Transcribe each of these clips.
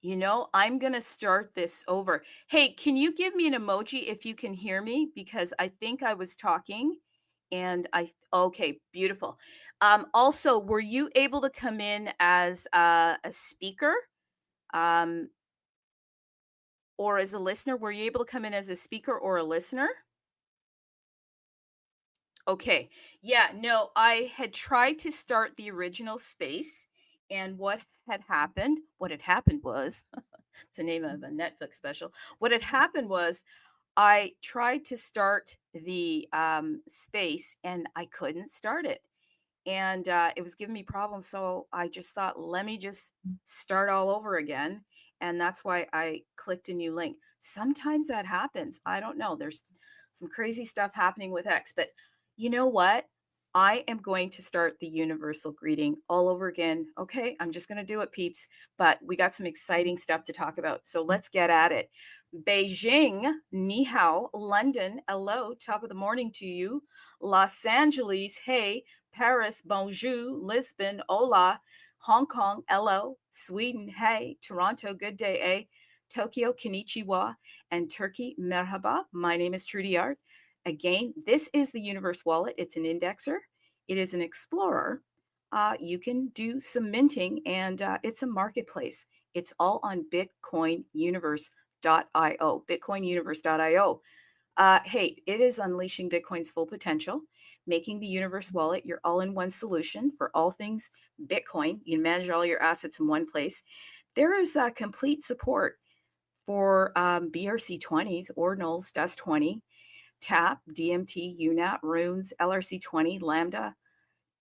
You know, I'm going to start this over. Hey, can you give me an emoji if you can hear me? Because I think I was talking and okay, beautiful. Also, were you able to come in as a speaker um, or as a listener? Were you able to come in as a speaker or a listener? Okay. Yeah, no, I had tried to start the original space, and what had happened was, it's the name of a Netflix special. What had happened was I tried to start the space and I couldn't start it. And it was giving me problems. So I just thought, let me just start all over again. And that's why I clicked a new link. Sometimes that happens. I don't know. There's some crazy stuff happening with X, but you know what? I am going to start the universal greeting all over again. Okay, I'm just going to do it, peeps. But we got some exciting stuff to talk about. So let's get at it. Beijing, ni hao. London, hello, top of the morning to you. Los Angeles, hey. Paris, bonjour. Lisbon, hola. Hong Kong, hello. Sweden, hey. Toronto, good day, eh? Tokyo, konnichiwa. And Turkey, merhaba. My name is Trudeeart. Again, this is the Universe Wallet. It's an indexer. It is an explorer. You can do some minting, and it's a marketplace. It's all on bitcoinuniverse.io. Bitcoinuniverse.io. Hey, it is unleashing Bitcoin's full potential, making the Universe Wallet your all-in-one solution for all things Bitcoin. You can manage all your assets in one place. There is complete support for BRC20s, ordinals, Dust20, TAP, DMT, UNAT, Runes, LRC20, Lambda,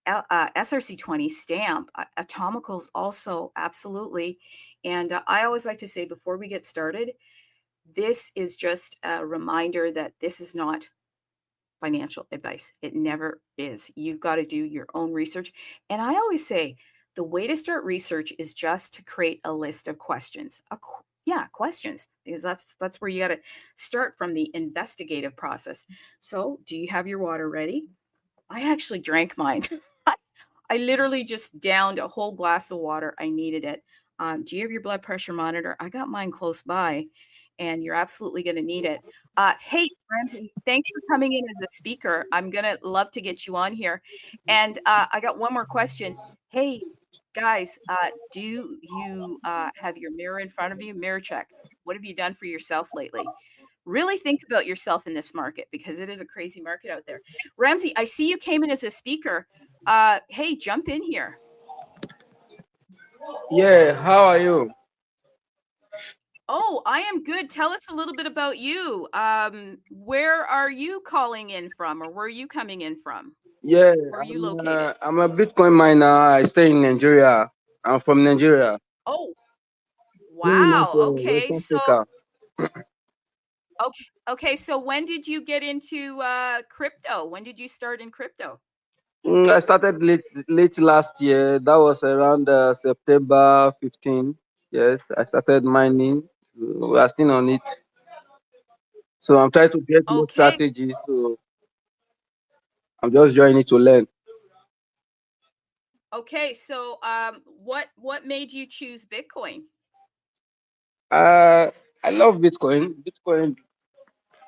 SRC20, Stamp, Atomicals also, absolutely. And I always like to say before we get started, this is just a reminder that this is not financial advice. It never is. You've got to do your own research. And I always say the way to start research is just to create a list of questions. Questions, because that's where you got to start from the investigative process. So, do you have your water ready? I actually drank mine. I literally just downed a whole glass of water. I needed it. Do you have your blood pressure monitor? I got mine close by, and you're absolutely going to need it. Hey, Ramsey, thanks for coming in as a speaker. I'm going to love to get you on here. And I got one more question. Hey, guys, do you have your mirror in front of you? Mirror check. What have you done for yourself lately? Really think about yourself in this market because it is a crazy market out there. Ramsey, I see you came in as a speaker. Hey, jump in here. Yeah, how are you? Oh, I am good. Tell us a little bit about you. Where are you calling in from, or where are you coming in from? Yeah, Where are you located? I'm a Bitcoin miner. I stay in Nigeria. I'm from Nigeria. Oh, Not wow. West Okay, so Africa. okay. So when did you get into crypto? When did you start in crypto? I started late last year. That was around September 15. Yes, I started mining. We are still on it. So I'm trying to get more Okay, strategies. So I'm just joining to learn. okay. So what made you choose Bitcoin? Uh, I love Bitcoin. Bitcoin,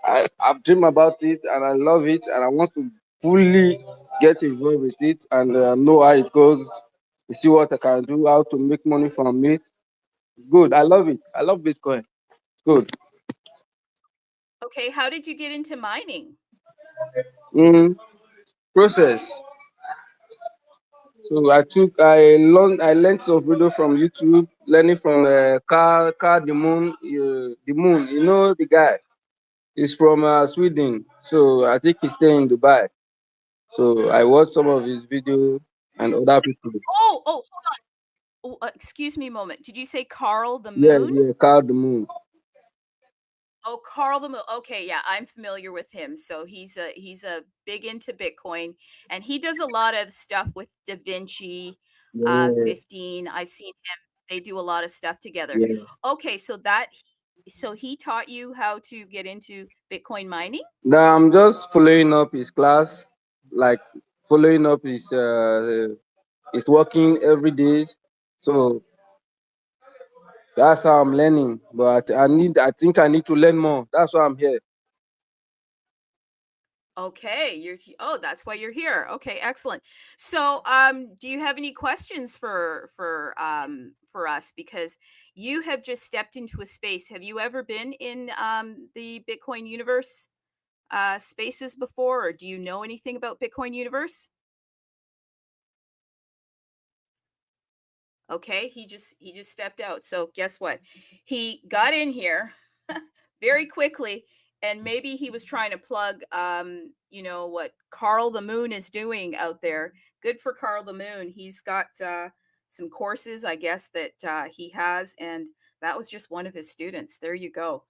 I've dreamed about it and I love it and I want to fully get involved with it and know how it goes, see what I can do, how to make money from it. Good. I love it. I love Bitcoin. Good. Okay, how did you get into mining? Mm, process. So I learned some video from YouTube, learning from Car the moon. You know the guy. He's from Sweden. So I think he's staying in Dubai. So I watched some of his video and other people. Oh, excuse me a moment. Did you say Carl the Yeah, Moon? yeah, Car the moon. Oh, Carl the Moon. Okay, yeah, I'm familiar with him. So he's a big into Bitcoin, and he does a lot of stuff with Da Vinci Yeah, 15. I've seen him. They do a lot of stuff together. yeah. Okay, so he taught you how to get into Bitcoin mining? Now I'm just following up his class, like following up his working every day. So That's how I'm learning. But I think I need to learn more. That's why I'm here. Okay, oh, that's why you're here. Okay, excellent. So, do you have any questions for us? Because you have just stepped into a space. Have you ever been in the Bitcoin universe spaces before, or do you know anything about Bitcoin universe? Okay, he just stepped out. So guess what? He got in here very quickly, and maybe he was trying to plug what Carl the Moon is doing out there. Good for Carl the Moon. He's got some courses, I guess, that he has, and that was just one of his students. There you go.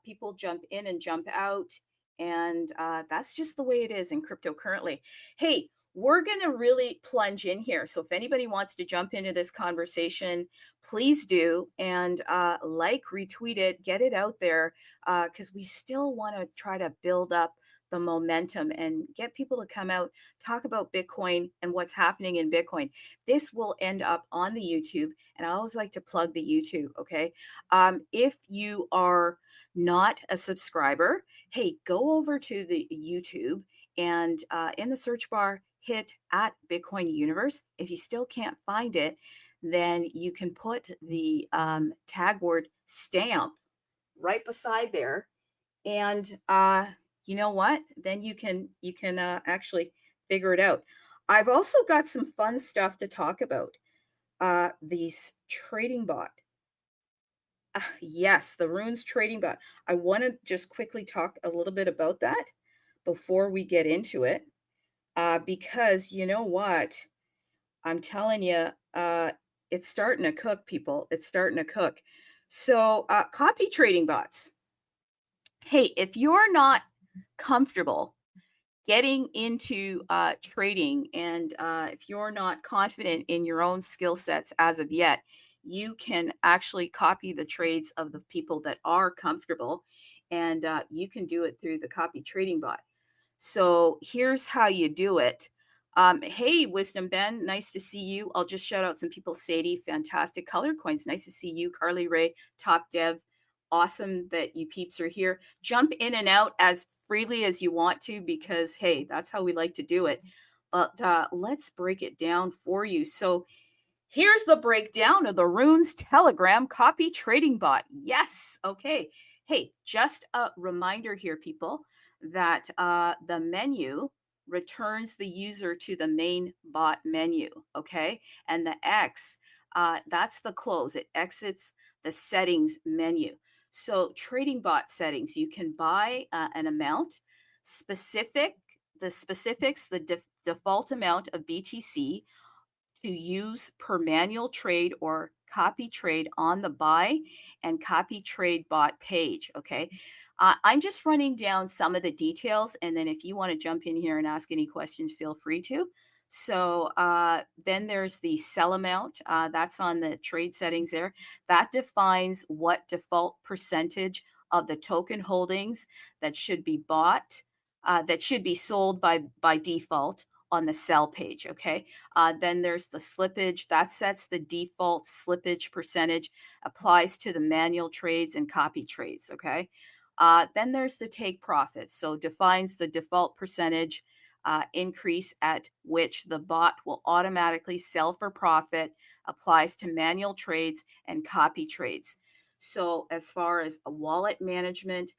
People jump in and jump out, and that's just the way it is in crypto currently. Hey, we're going to really plunge in here. So if anybody wants to jump into this conversation, please do. And retweet it, get it out there, because we still want to try to build up the momentum and get people to come out, talk about Bitcoin and what's happening in Bitcoin. This will end up on the YouTube. And I always like to plug the YouTube. Okay. If you are not a subscriber, hey, go over to the YouTube and in the search bar, hit at Bitcoin Universe. If you still can't find it, then you can put the tag word stamp right beside there, and you know what? Then you can actually figure it out. I've also got some fun stuff to talk about. These trading bot. Yes, the runes trading bot. I want to just quickly talk a little bit about that before we get into it, because you know what? I'm telling you, it's starting to cook, people. It's starting to cook. So, copy trading bots. Hey, if you're not comfortable getting into trading, and if you're not confident in your own skill sets as of yet, you can actually copy the trades of the people that are comfortable, and you can do it through the copy trading bot. So here's how you do it. Hey, Wisdom Ben, nice to see you. I'll just shout out some people. Sadie, fantastic. Colored Coins, nice to see you. Carly Ray, Top Dev, awesome that you peeps are here. Jump in and out as freely as you want to, because, hey, that's how we like to do it. But let's break it down for you. So here's the breakdown of the Runes Telegram copy trading bot. Yes. Okay. Hey, just a reminder here, people, that the menu returns the user to the main bot menu. Okay. And the X, that's the close, it exits the settings menu. So, trading bot settings, you can buy an amount specific, the specifics, the default amount of BTC to use per manual trade or copy trade on the buy and copy trade bot page. Okay. I'm just running down some of the details. And then if you want to jump in here and ask any questions, feel free to. So then there's the sell amount. That's on the trade settings there. That defines what default percentage of the token holdings that should be bought, that should be sold by default on the sell page. Okay. Then there's the slippage that sets the default slippage percentage, applies to the manual trades and copy trades. Okay. Then there's the take profits. So defines the default percentage increase at which the bot will automatically sell for profit, applies to manual trades and copy trades. So as far as a wallet management,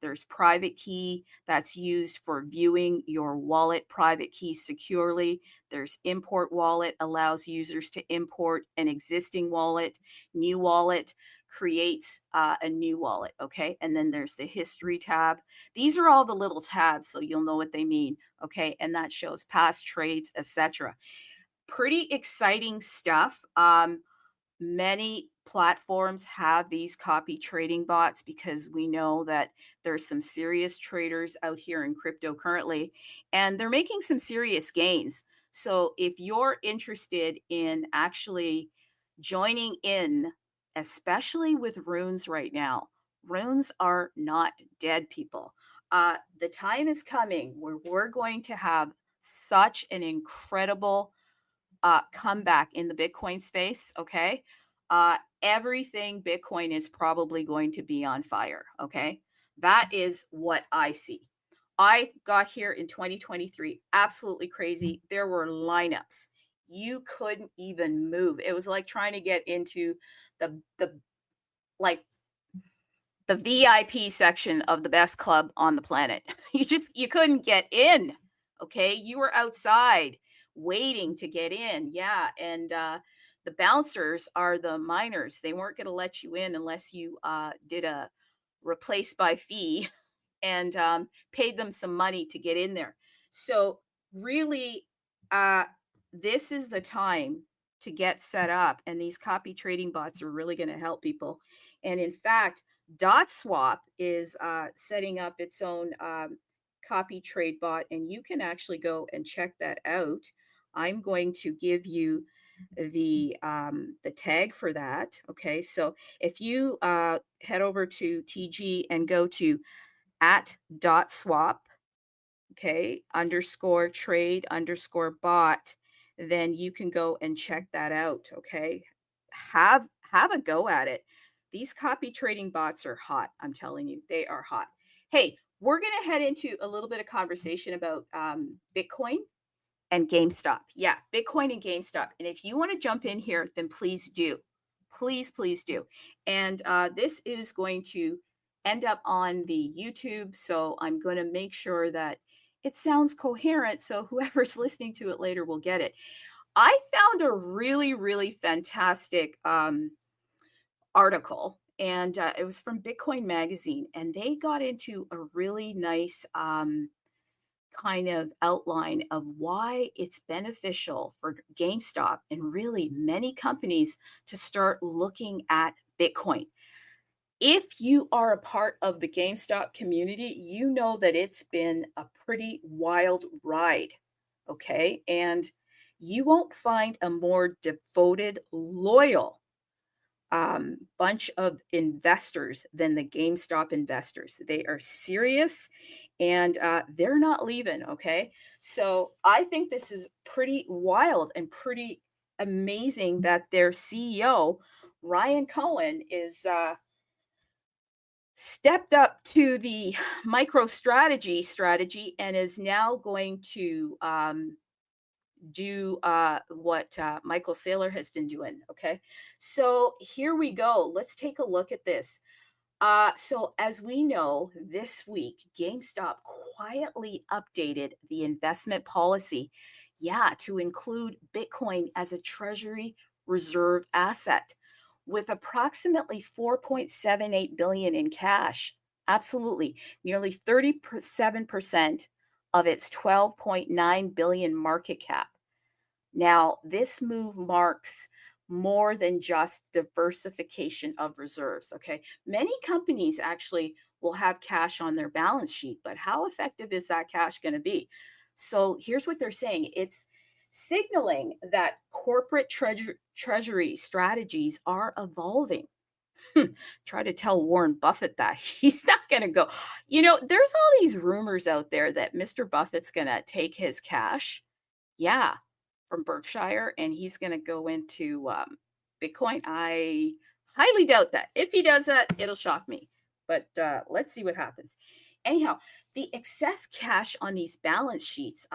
there's private key that's used for viewing your wallet private keys securely. There's import wallet, allows users to import an existing wallet. New wallet creates a new wallet. Okay. And then there's the history tab. These are all the little tabs, so you'll know what they mean. Okay. And that shows past trades, etc. Pretty exciting stuff. Many platforms have these copy trading bots because we know that there's some serious traders out here in crypto currently, and they're making some serious gains. So if you're interested in actually joining in, especially with runes right now, runes are not dead, people. The time is coming where we're going to have such an incredible comeback in the Bitcoin space. Okay. everything Bitcoin is probably going to be on fire. Okay. That is what I see. I got here in 2023, absolutely crazy. There were lineups. You couldn't even move. It was like trying to get into the like the VIP section of the best club on the planet. You couldn't get in. Okay. You were outside waiting to get in. Yeah. And the bouncers are the miners. They weren't going to let you in unless you did a replace by fee and paid them some money to get in there. So really, uh, this is the time to get set up, and these copy trading bots are really going to help people. And in fact, DotSwap is setting up its own copy trade bot, and you can actually go and check that out. I'm going to give you the tag for that. Okay, so if you head over to TG and go to @DotSwap, okay, underscore trade underscore bot, then you can go and check that out. Okay. Have a go at it. These copy trading bots are hot. I'm telling you, they are hot. Hey, we're going to head into a little bit of conversation about Bitcoin and GameStop. Yeah, Bitcoin and GameStop. And if you want to jump in here, then please do. Please do. And this is going to end up on the YouTube. So I'm going to make sure that it sounds coherent. So whoever's listening to it later will get it. I found a really fantastic article. And it was from Bitcoin Magazine. And they got into a really nice kind of outline of why it's beneficial for GameStop and really many companies to start looking at Bitcoin. If you are a part of the GameStop community, you know that it's been a pretty wild ride. Okay. And you won't find a more devoted, loyal bunch of investors than the GameStop investors. They are serious and they're not leaving. Okay. So I think this is pretty wild and pretty amazing that their CEO, Ryan Cohen, is stepped up to the micro strategy and is now going to do what Michael Saylor has been doing. Okay. So here we go. Let's take a look at this. So as we know, this week, GameStop quietly updated the investment policy. Yeah, to include Bitcoin as a treasury reserve asset with approximately 4.78 billion in cash. Absolutely. Nearly 37% of its 12.9 billion market cap. Now, this move marks more than just diversification of reserves. Okay. Many companies actually will have cash on their balance sheet, but how effective is that cash going to be? So here's what they're saying: it's signaling that corporate treasury strategies are evolving. Try to tell Warren Buffett that he's not going to go. There's all these rumors out there that Mr. Buffett's going to take his cash. Yeah, from Berkshire, and he's going to go into Bitcoin. I highly doubt that. If he does that, it'll shock me. But let's see what happens. Anyhow, the excess cash on these balance sheets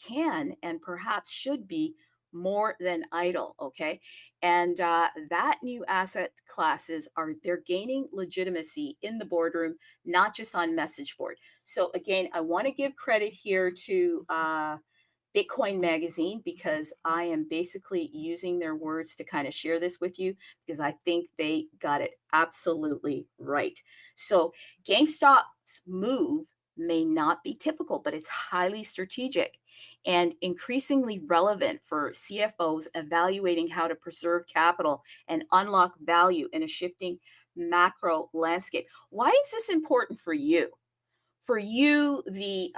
can and perhaps should be more than idle. Okay, and that new asset classes they're gaining legitimacy in the boardroom, not just on message board. So again, I want to give credit here to Bitcoin Magazine, because I am basically using their words to kind of share this with you, because I think they got it absolutely right. So GameStop's move may not be typical, but it's highly strategic and increasingly relevant for CFOs evaluating how to preserve capital and unlock value in a shifting macro landscape. Why is this important for you? For you, the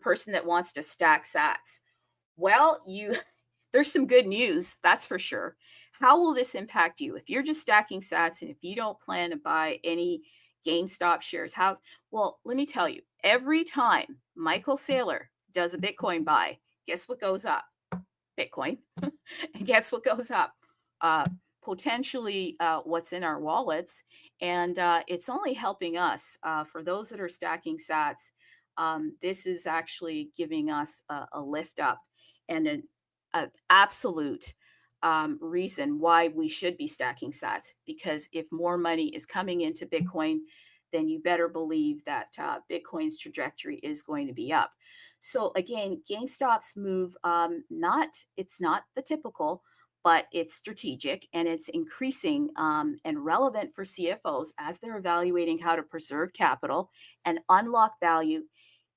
person that wants to stack sats. Well, there's some good news, that's for sure. How will this impact you? If you're just stacking sats and if you don't plan to buy any GameStop shares, well, let me tell you, every time Michael Saylor does a Bitcoin buy, guess what goes up? Bitcoin. And guess what goes up? potentially what's in our wallets, and it's only helping us. For those that are stacking sats, this is actually giving us a lift up and an absolute reason why we should be stacking sats. Because if more money is coming into Bitcoin, then you better believe that Bitcoin's trajectory is going to be up. So again, GameStop's move, it's not the typical, but it's strategic and it's increasing and relevant for CFOs as they're evaluating how to preserve capital and unlock value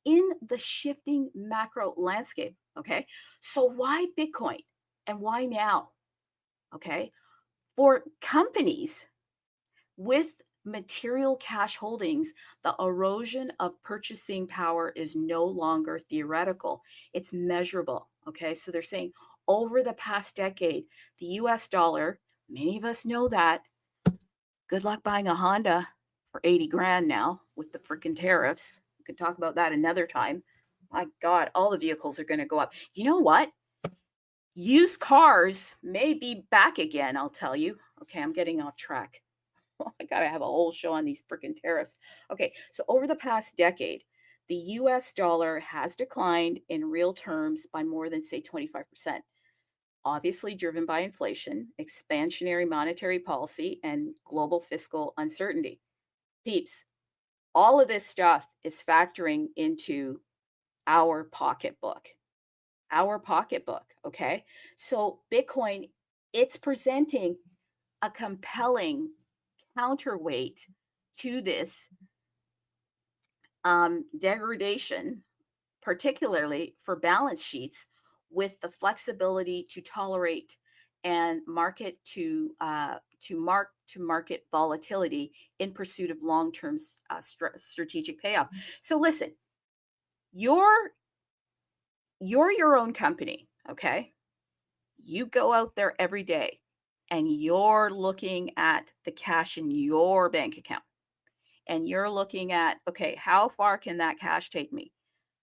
in the shifting macro landscape. Okay. So why Bitcoin and why now? Okay. For companies with material cash holdings, the erosion of purchasing power is no longer theoretical, it's measurable. Okay, so they're saying over the past decade, the US dollar, many of us know that. Good luck buying a Honda for 80 grand now with the freaking tariffs. We could talk about that another time. My God, all the vehicles are going to go up. You know what? Used cars may be back again, I'll tell you. Okay, I'm getting off track. I got to have a whole show on these freaking tariffs. Okay, so over the past decade, the US dollar has declined in real terms by more than, say, 25%. Obviously, driven by inflation, expansionary monetary policy, and global fiscal uncertainty. Peeps, all of this stuff is factoring into our pocketbook. Our pocketbook, okay? So, Bitcoin, it's presenting a compelling counterweight to this degradation, particularly for balance sheets, with the flexibility to tolerate and market volatility in pursuit of long-term strategic payoff. So listen, you're your own company, okay? You go out there every day and you're looking at the cash in your bank account and you're looking at, okay, how far can that cash take me?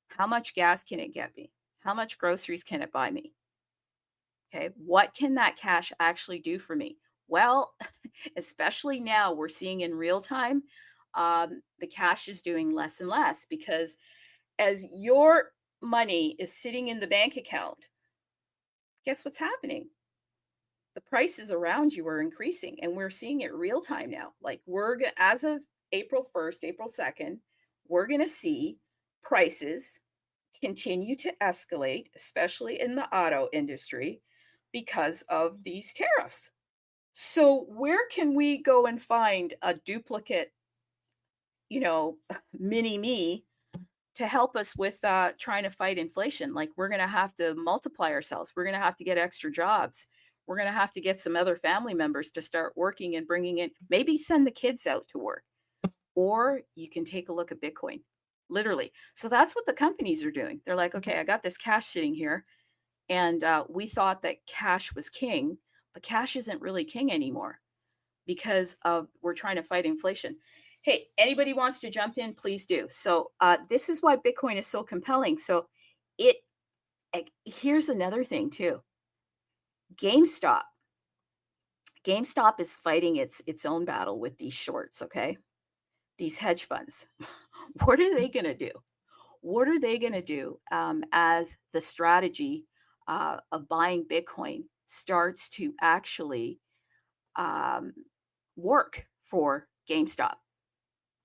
How much gas can it get me? How much groceries can it buy me? Okay, what can that cash actually do for me? Well, especially now we're seeing in real time, the cash is doing less and less because as your money is sitting in the bank account, guess what's happening? The prices around you are increasing and we're seeing it real time now. Like as of April 1st, April 2nd, we're going to see prices continue to escalate, especially in the auto industry because of these tariffs. So where can we go and find a duplicate, mini me to help us with trying to fight inflation? Like we're going to have to multiply ourselves. We're going to have to get extra jobs. We're going to have to get some other family members to start working and bringing in, maybe send the kids out to work. Or you can take a look at Bitcoin, literally. So that's what the companies are doing. They're like, okay, I got this cash sitting here. And we thought that cash was king, but cash isn't really king anymore because we're trying to fight inflation. Hey, anybody wants to jump in, please do. So this is why Bitcoin is so compelling. So here's another thing too. GameStop is fighting its own battle with these shorts, okay? These hedge funds. What are they going to do? What are they going to do as the strategy of buying Bitcoin starts to actually work for GameStop?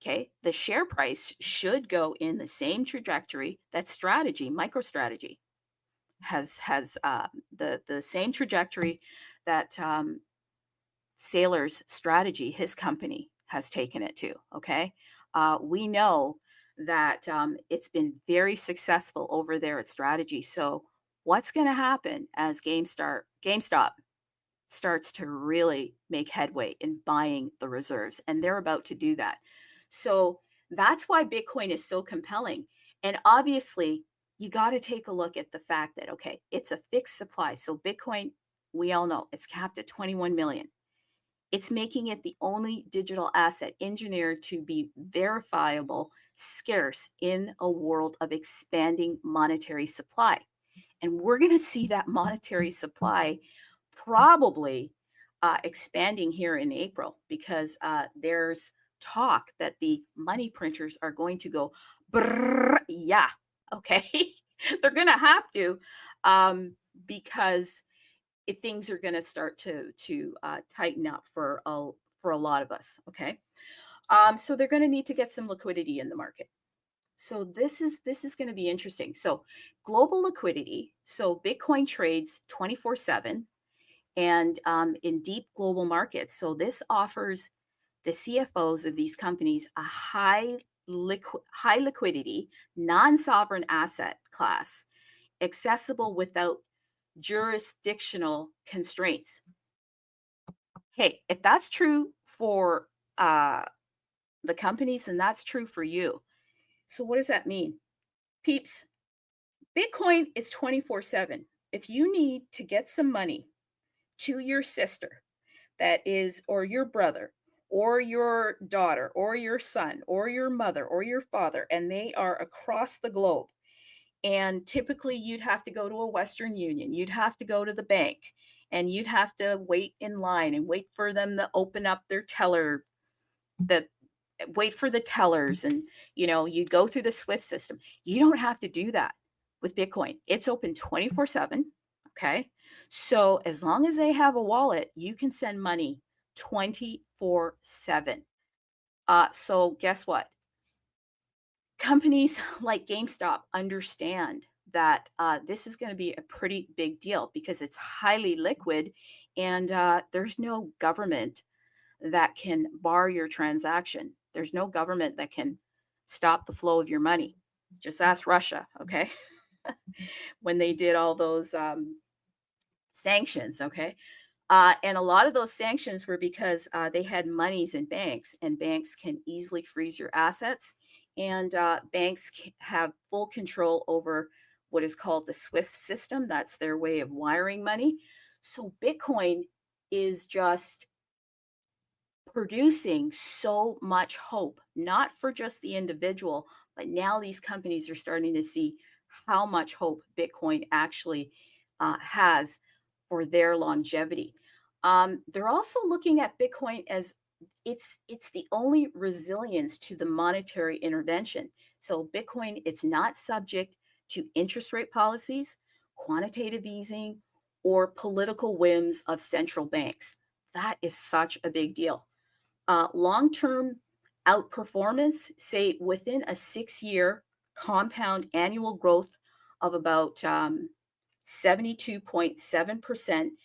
Okay, the share price should go in the same trajectory that MicroStrategy has the same trajectory that Saylor's strategy, his company, has taken it to. Okay, we know that it's been very successful over there at strategy. So what's going to happen as GameStop starts to really make headway in buying the reserves? And they're about to do that. So that's why Bitcoin is so compelling. And obviously, you got to take a look at the fact that, okay, it's a fixed supply. So Bitcoin, we all know, it's capped at 21 million. It's making it the only digital asset engineered to be verifiable, scarce in a world of expanding monetary supply. And we're going to see that monetary supply probably expanding here in April because there's talk that the money printers are going to go, brrr, yeah, okay. They're going to have to because things are going to start to tighten up for a lot of us, okay. So they're going to need to get some liquidity in the market. So this is going to be interesting. So global liquidity. So Bitcoin trades 24/7 and in deep global markets. So this offers the CFOs of these companies a high liquidity, non-sovereign asset class, accessible without jurisdictional constraints. Hey, if that's true for the companies, then that's true for you. So what does that mean? Peeps, Bitcoin is 24/7. If you need to get some money to your sister that is, or your brother, or your daughter, or your son, or your mother, or your father, and they are across the globe, and typically you'd have to go to a Western Union, you'd have to go to the bank, and you'd have to wait in line and wait for them to open up their teller, the wait for the tellers, and you'd go through the Swift system. You don't have to do that with Bitcoin. It's open 24/7. Okay. So as long as they have a wallet, you can send money 24/7. So guess what? Companies like GameStop understand that this is going to be a pretty big deal because it's highly liquid, and there's no government that can bar your transaction. There's no government that can stop the flow of your money. Just ask Russia, okay? When they did all those sanctions, okay? And a lot of those sanctions were because they had monies in banks, and banks can easily freeze your assets. And banks have full control over what is called the Swift system. That's their way of wiring money. So Bitcoin is just producing so much hope, not for just the individual, but now these companies are starting to see how much hope Bitcoin actually has for their longevity. They're also looking at Bitcoin as it's the only resilience to the monetary intervention. So Bitcoin, it's not subject to interest rate policies, quantitative easing, or political whims of central banks. That is such a big deal. Long-term outperformance, say within a 6-year compound annual growth of about 72.7%,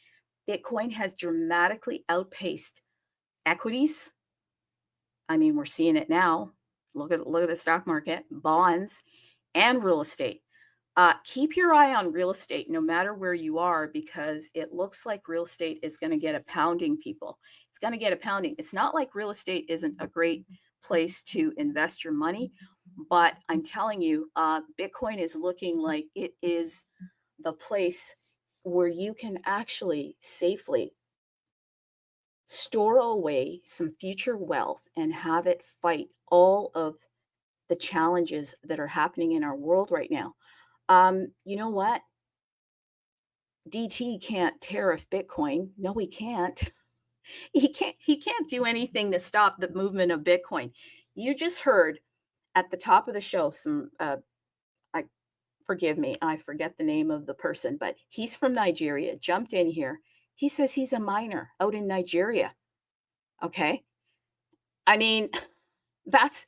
Bitcoin has dramatically outpaced equities. I mean, we're seeing it now. Look at the stock market, bonds, and real estate. Keep your eye on real estate no matter where you are, because it looks like real estate is going to get a pounding, people. It's going to get a pounding. It's not like real estate isn't a great place to invest your money, but I'm telling you, Bitcoin is looking like it is the place where you can actually safely store away some future wealth and have it fight all of the challenges that are happening in our world right now. You know what? DT can't tariff Bitcoin. No, he can't. He can't do anything to stop the movement of Bitcoin. You just heard at the top of the show some I forgive me, I forget the name of the person, but he's from Nigeria, jumped in here. He says he's a miner out in Nigeria. Okay? I mean, that's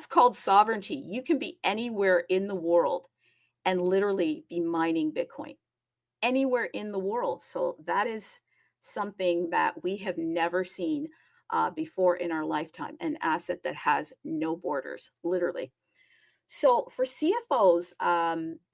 called sovereignty. You can be anywhere in the world and literally be mining Bitcoin anywhere in the world. So that is something that we have never seen before in our lifetime, an asset that has no borders, literally. So for CFOs,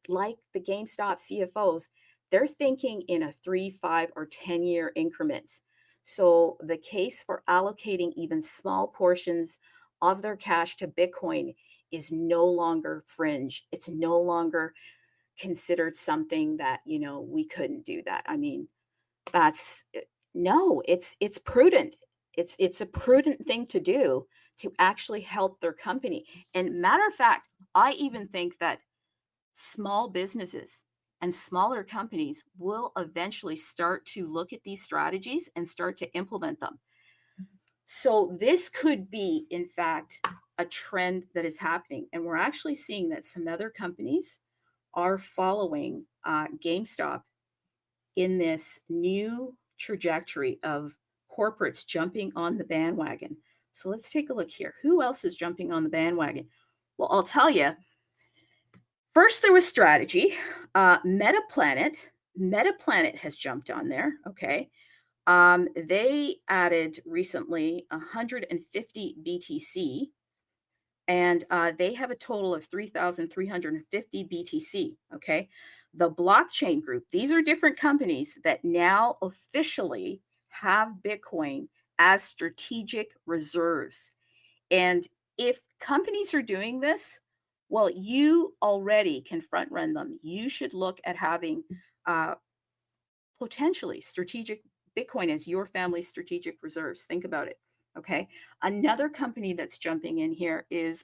like the GameStop CFOs, they're thinking in a 3, 5, or 10-year increments. So the case for allocating even small portions of their cash to Bitcoin is no longer fringe. It's no longer considered something that, we couldn't do that. I mean, that's no, it's prudent. It's a prudent thing to do to actually help their company. And matter of fact, I even think that small businesses and smaller companies will eventually start to look at these strategies and start to implement them. So this could be, in fact, a trend that is happening. And we're actually seeing that some other companies are following GameStop in this new trajectory of corporates jumping on the bandwagon. So let's take a look here. Who else is jumping on the bandwagon? Well, I'll tell you. First, there was strategy. Metaplanet has jumped on there. Okay. They added recently 150 BTC, and they have a total of 3,350 BTC. Okay. The blockchain group, these are different companies that now officially have Bitcoin as strategic reserves. And if companies are doing this, well, you already can front run them. You should look at having potentially strategic Bitcoin as your family's strategic reserves. Think about it. Okay. Another company that's jumping in here is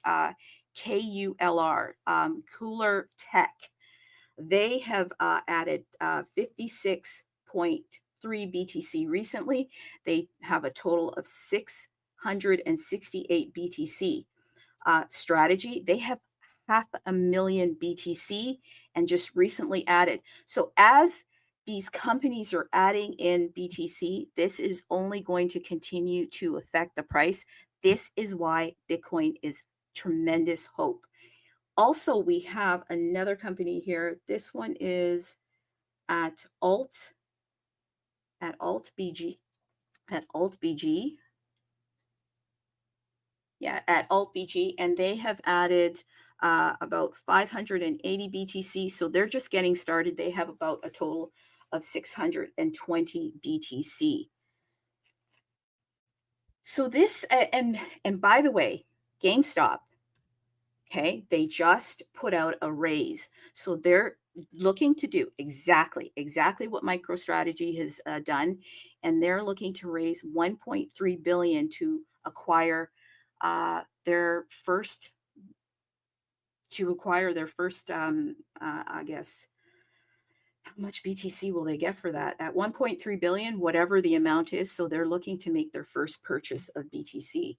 KULR, Cooler Tech. They have added 56.3 BTC recently. They have a total of 668 BTC. Strategy, they have 500,000 BTC and just recently added. So as these companies are adding in BTC, this is only going to continue to affect the price. This is why Bitcoin is tremendous hope. Also, we have another company here. This one is at AltBG. Yeah, at AltBG, and they have added about 580 BTC. So they're just getting started. They have about a total of 620 BTC. So this, and by the way, GameStop, okay, they just put out a raise. So they're looking to do exactly what MicroStrategy has done, and they're looking to raise 1.3 billion to acquire their first I guess, how much BTC will they get for that? At 1.3 billion, whatever the amount is. So they're looking to make their first purchase of BTC.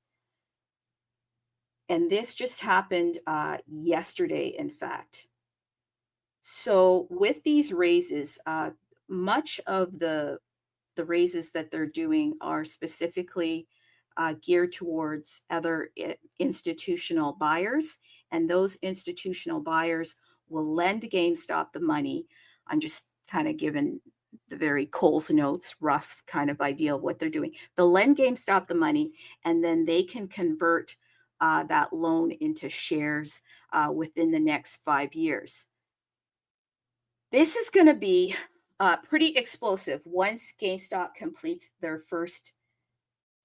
And this just happened yesterday, in fact. So with these raises, much of the raises that they're doing are specifically geared towards other institutional buyers, and those institutional buyers will lend GameStop the money. I'm just kind of giving the very Coles Notes rough kind of idea of what they're doing. They'll lend GameStop the money, and then they can convert that loan into shares within the next 5 years. This is going to be pretty explosive once GameStop completes their first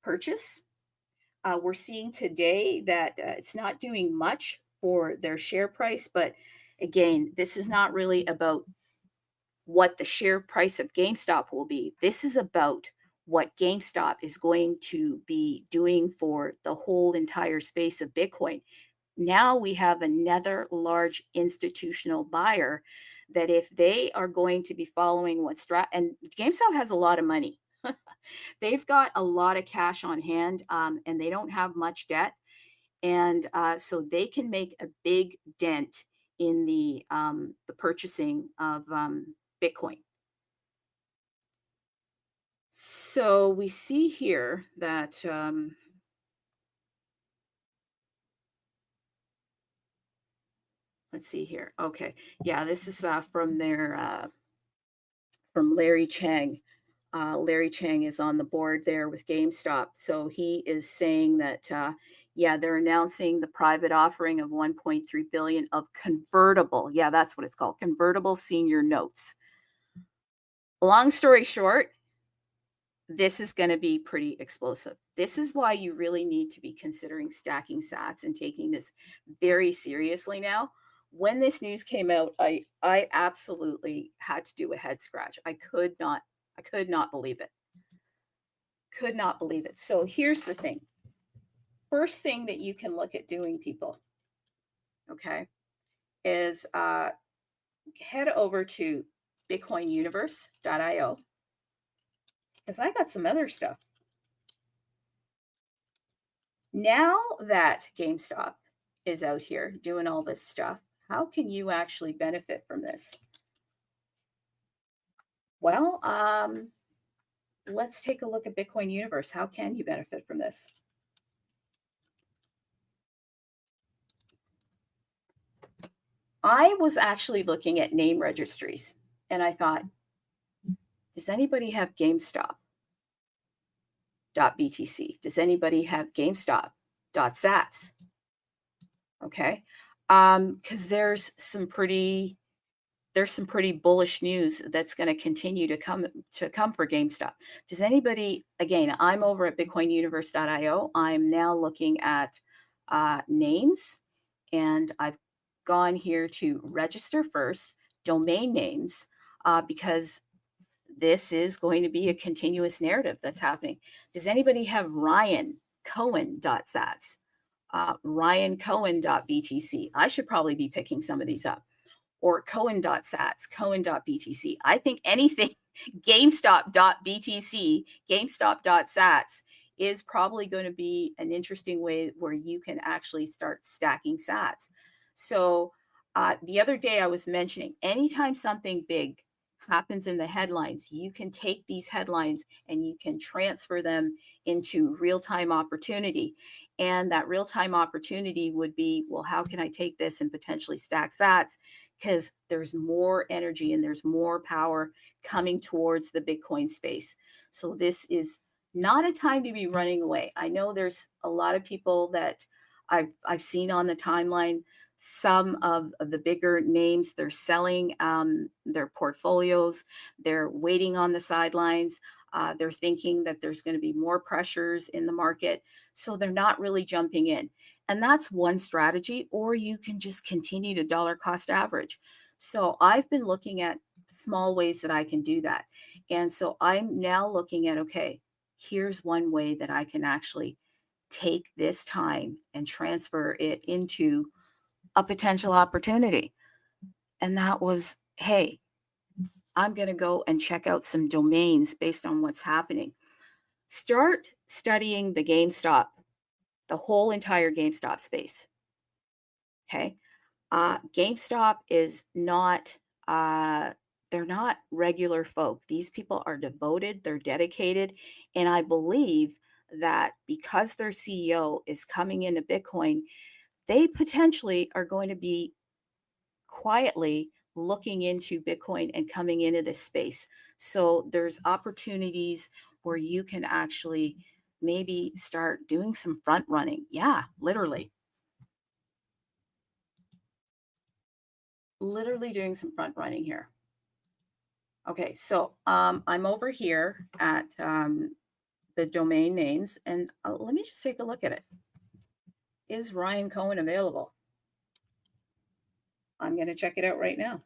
purchase. We're seeing today that it's not doing much for their share price, but again, this is not really about what the share price of GameStop will be. This is about what GameStop is going to be doing for the whole entire space of Bitcoin. Now we have another large institutional buyer that if they are going to be following and GameStop has a lot of money. They've got a lot of cash on hand, and they don't have much debt. And so they can make a big dent in the purchasing of Bitcoin. So we see here that let's see here. Okay. Yeah, this is from Larry Chang. Larry Chang is on the board there with GameStop. So he is saying that, yeah, they're announcing the private offering of 1.3 billion of convertible. Yeah, that's what it's called. Convertible senior notes. Long story short, this is going to be pretty explosive. This is why you really need to be considering stacking sats and taking this very seriously now. When this news came out, I absolutely had to do a head scratch. I could not believe it. Could not believe it. So here's the thing. First thing that you can look at doing, people, okay, is head over to bitcoinuniverse.io because I got some other stuff. Now that GameStop is out here doing all this stuff, how can you actually benefit from this? Well, let's take a look at Bitcoin Universe. How can you benefit from this? I was actually looking at name registries and I thought, does anybody have GameStop.btc? Does anybody have GameStop.sats? Okay. Because there's some pretty bullish news that's going to continue to come for GameStop. Does anybody, again, I'm over at bitcoinuniverse.io. I'm now looking at names, and I've gone here to register first, domain names, because this is going to be a continuous narrative that's happening. Does anybody have RyanCohen.sats? RyanCohen.btc? I should probably be picking some of these up. Or Cohen.sats, Cohen.btc. I think anything GameStop.btc, GameStop.sats is probably going to be an interesting way where you can actually start stacking sats. So the other day I was mentioning, anytime something big happens in the headlines, you can take these headlines and you can transfer them into real-time opportunity. And that real-time opportunity would be, well, how can I take this and potentially stack sats? Because there's more energy and there's more power coming towards the Bitcoin space. So this is not a time to be running away. I know there's a lot of people that I've seen on the timeline. Some of the bigger names, they're selling their portfolios. They're waiting on the sidelines. They're thinking that there's going to be more pressures in the market. So they're not really jumping in. And that's one strategy, or you can just continue to dollar cost average. So I've been looking at small ways that I can do that. And so I'm now looking at, okay, here's one way that I can actually take this time and transfer it into a potential opportunity. And that was, hey, I'm going to go and check out some domains based on what's happening. Start studying the GameStop, the whole entire GameStop space. Okay. GameStop is not, they're not regular folk. These people are devoted, they're dedicated. And I believe that because their CEO is coming into Bitcoin, they potentially are going to be quietly looking into Bitcoin and coming into this space. So there's opportunities where you can actually maybe start doing some front running. Yeah, literally doing some front running here. Okay, so I'm over here at the domain names, and let me just take a look at it. Is Ryan Cohen available? I'm going to check it out right now.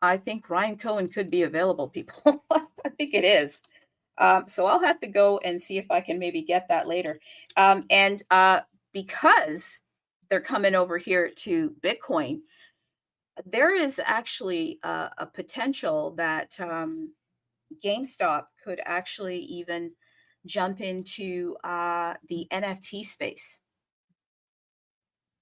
I think Ryan Cohen could be available, people. I think it is. So I'll have to go and see if I can maybe get that later. And because they're coming over here to Bitcoin, there is actually a potential that GameStop could actually even jump into the NFT space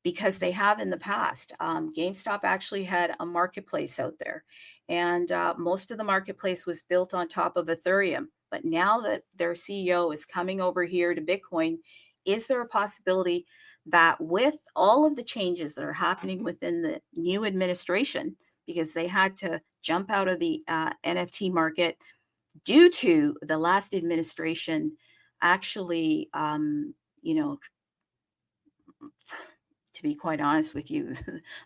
because they have in the past. GameStop actually had a marketplace out there, and most of the marketplace was built on top of Ethereum. But now that their CEO is coming over here to Bitcoin, is there a possibility that with all of the changes that are happening within the new administration, because they had to jump out of the NFT market due to the last administration actually, you know, to be quite honest with you,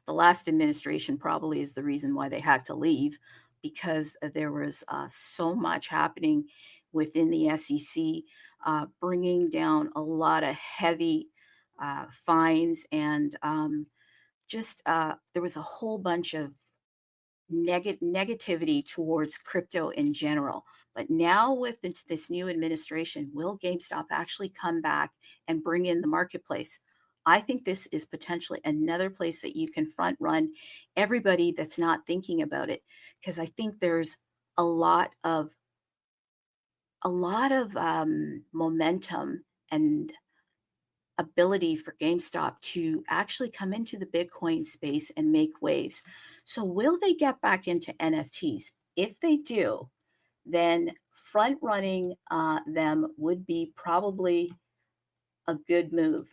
the last administration probably is the reason why they had to leave because there was so much happening within the SEC, bringing down a lot of heavy fines and just there was a whole bunch of negativity towards crypto in general. But now with this new administration, will GameStop actually come back and bring in the marketplace? I think this is potentially another place that you can front run everybody that's not thinking about it, because I think there's a lot of momentum and ability for GameStop to actually come into the Bitcoin space and make waves. So will they get back into NFTs? If they do, then front running them would be probably a good move.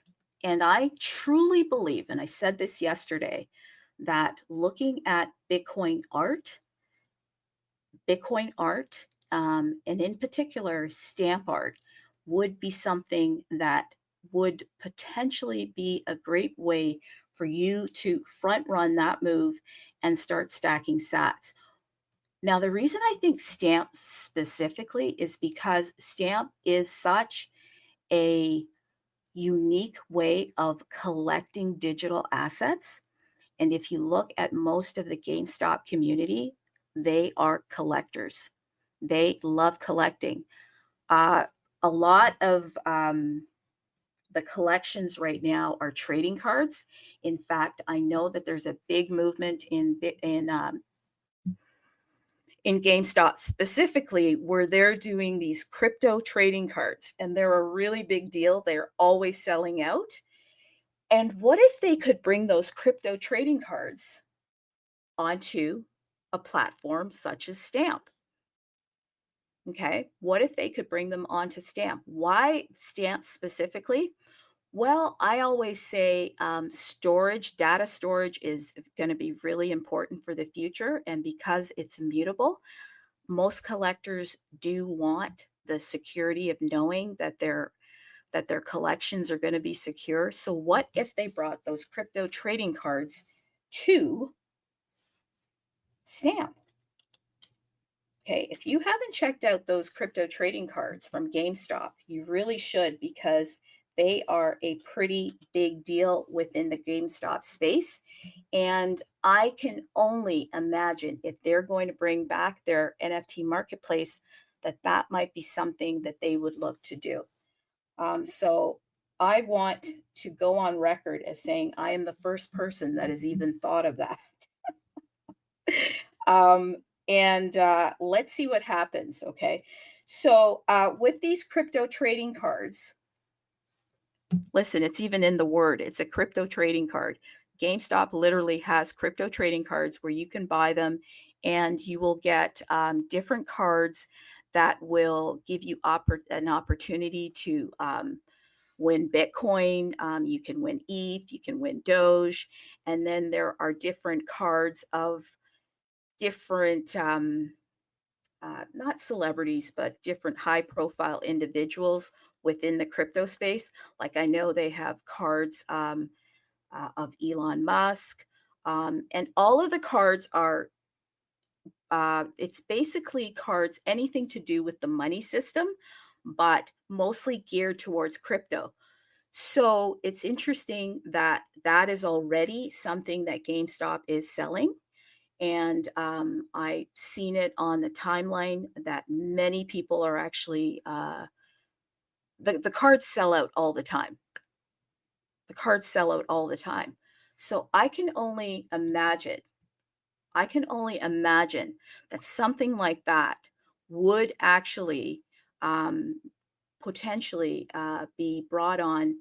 And I truly believe, and I said this yesterday, that looking at Bitcoin art, and in particular stamp art, would be something that would potentially be a great way for you to front run that move and start stacking sats. Now, the reason I think stamp specifically is because stamp is such a unique way of collecting digital assets. And if you look at most of the GameStop community, they are collectors. They love collecting. A lot of the collections right now are trading cards. In fact, I know that there's a big movement in GameStop specifically where they're doing these crypto trading cards, and they're a really big deal. They're always selling out. And what if they could bring those crypto trading cards onto a platform such as Stamp? Okay, what if they could bring them onto Stamp? Why Stamp specifically? Well, I always say data storage is going to be really important for the future. And because it's immutable, most collectors do want the security of knowing that their collections are going to be secure. So what if they brought those crypto trading cards to Stamp? Okay, if you haven't checked out those crypto trading cards from GameStop, you really should, because they are a pretty big deal within the GameStop space. And I can only imagine if they're going to bring back their NFT marketplace, that might be something that they would look to do. So I want to go on record as saying I am the first person that has even thought of that. And let's see what happens. Okay. So with these crypto trading cards, listen, it's even in the word, it's a crypto trading card. GameStop literally has crypto trading cards where you can buy them, and you will get different cards that will give you an opportunity to win Bitcoin. You can win ETH, you can win Doge, and then there are different cards of different, not celebrities, but different high profile individuals within the crypto space. Like I know they have cards of Elon Musk. And all of the cards are, it's basically cards, anything to do with the money system, but mostly geared towards crypto. So it's interesting that that is already something that GameStop is selling. And I've seen it on the timeline that many people are actually, the cards sell out all the time. The cards sell out all the time. So I can only imagine that something like that would actually potentially be brought on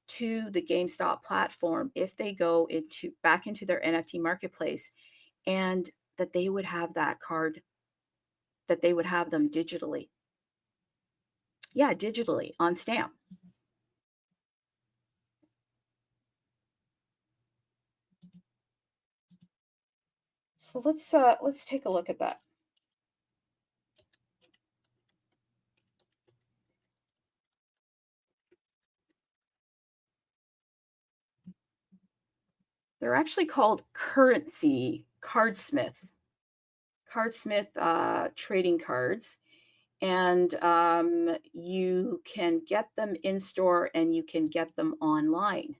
to the GameStop platform if they go back into their NFT marketplace, and that they would have that card, that they would have them digitally. Yeah, digitally on Stamp. So let's take a look at that. They're actually called currency cardsmith trading cards. And you can get them in store and you can get them online.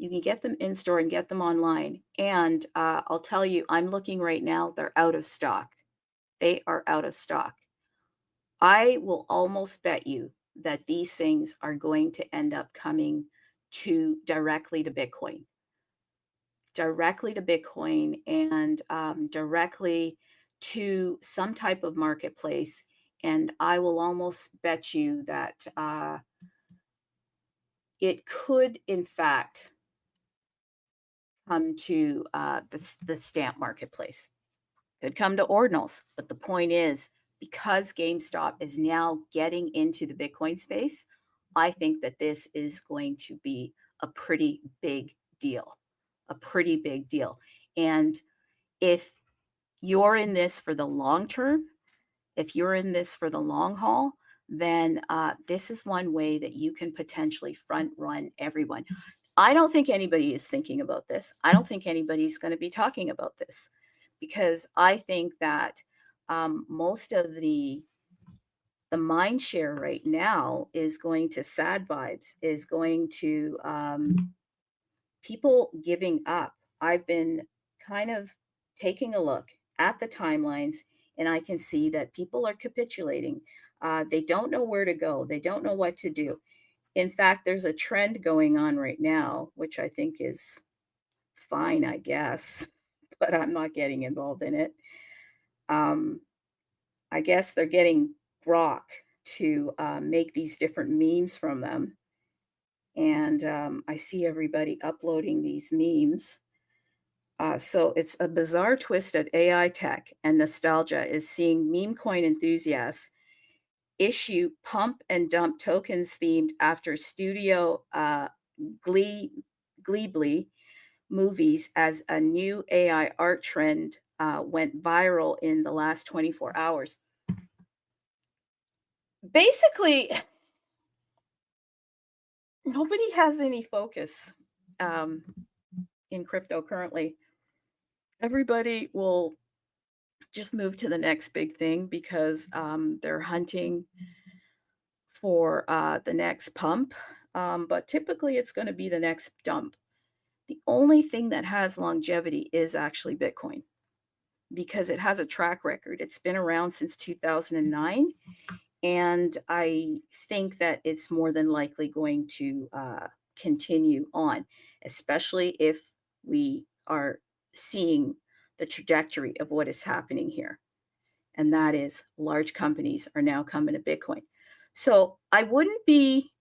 You can get them in store and get them online. And I'll tell you, I'm looking right now, they're out of stock. They are out of stock. I will almost bet you that these things are going to end up coming directly to Bitcoin, and directly to some type of marketplace. And I will almost bet you that it could, in fact, come to the stamp marketplace. Could come to ordinals. But the point is, because GameStop is now getting into the Bitcoin space, I think that this is going to be a pretty big deal. A pretty big deal. And if you're in this for the long term, if you're in this for the long haul, then this is one way that you can potentially front run everyone. I don't think anybody is thinking about this. I don't think anybody's going to be talking about this, because I think that most of the mind share right now is going to sad vibes, is going to people giving up. I've been kind of taking a look at the timelines, and I can see that people are capitulating. They don't know where to go, they don't know what to do. In fact, there's a trend going on right now, which I think is fine, I guess, but I'm not getting involved in it. I guess they're getting Grok to make these different memes from them. And I see everybody uploading these memes. So it's a bizarre twist of AI tech and nostalgia is seeing meme coin enthusiasts issue pump and dump tokens themed after studio Ghibli movies as a new AI art trend went viral in the last 24 hours. Basically, nobody has any focus in crypto currently. Everybody will just move to the next big thing because they're hunting for the next pump. But typically, it's going to be the next dump. The only thing that has longevity is actually Bitcoin, because it has a track record. It's been around since 2009. And I think that it's more than likely going to continue on, especially if we are seeing the trajectory of what is happening here. And that is large companies are now coming to Bitcoin. So I wouldn't be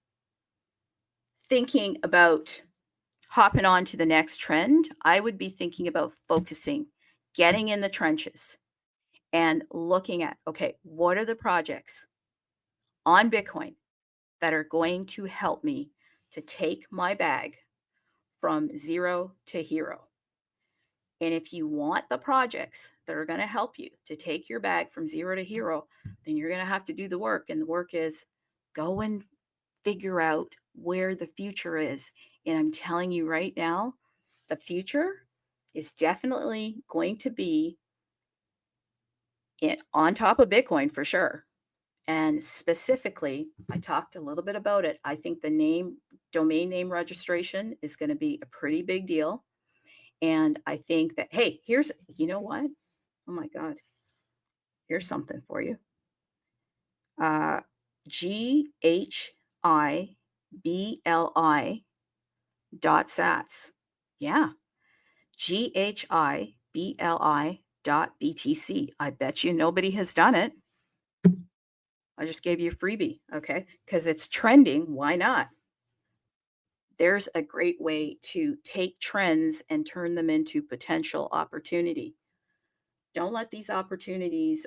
thinking about hopping on to the next trend. I would be thinking about focusing, getting in the trenches, and looking at, okay, what are the projects on Bitcoin that are going to help me to take my bag from zero to hero? And if you want the projects that are going to help you to take your bag from zero to hero, then you're going to have to do the work. And the work is go and figure out where the future is. And I'm telling you right now, the future is definitely going to be on top of Bitcoin for sure. And specifically, I talked a little bit about it. I think the domain name registration is going to be a pretty big deal. And I think that, hey, you know what? Oh my God. Here's something for you. GHIBLI.sats. Yeah. GHIBLI.BTC. I bet you nobody has done it. I just gave you a freebie, okay? Because it's trending. Why not? There's a great way to take trends and turn them into potential opportunity. Don't let these opportunities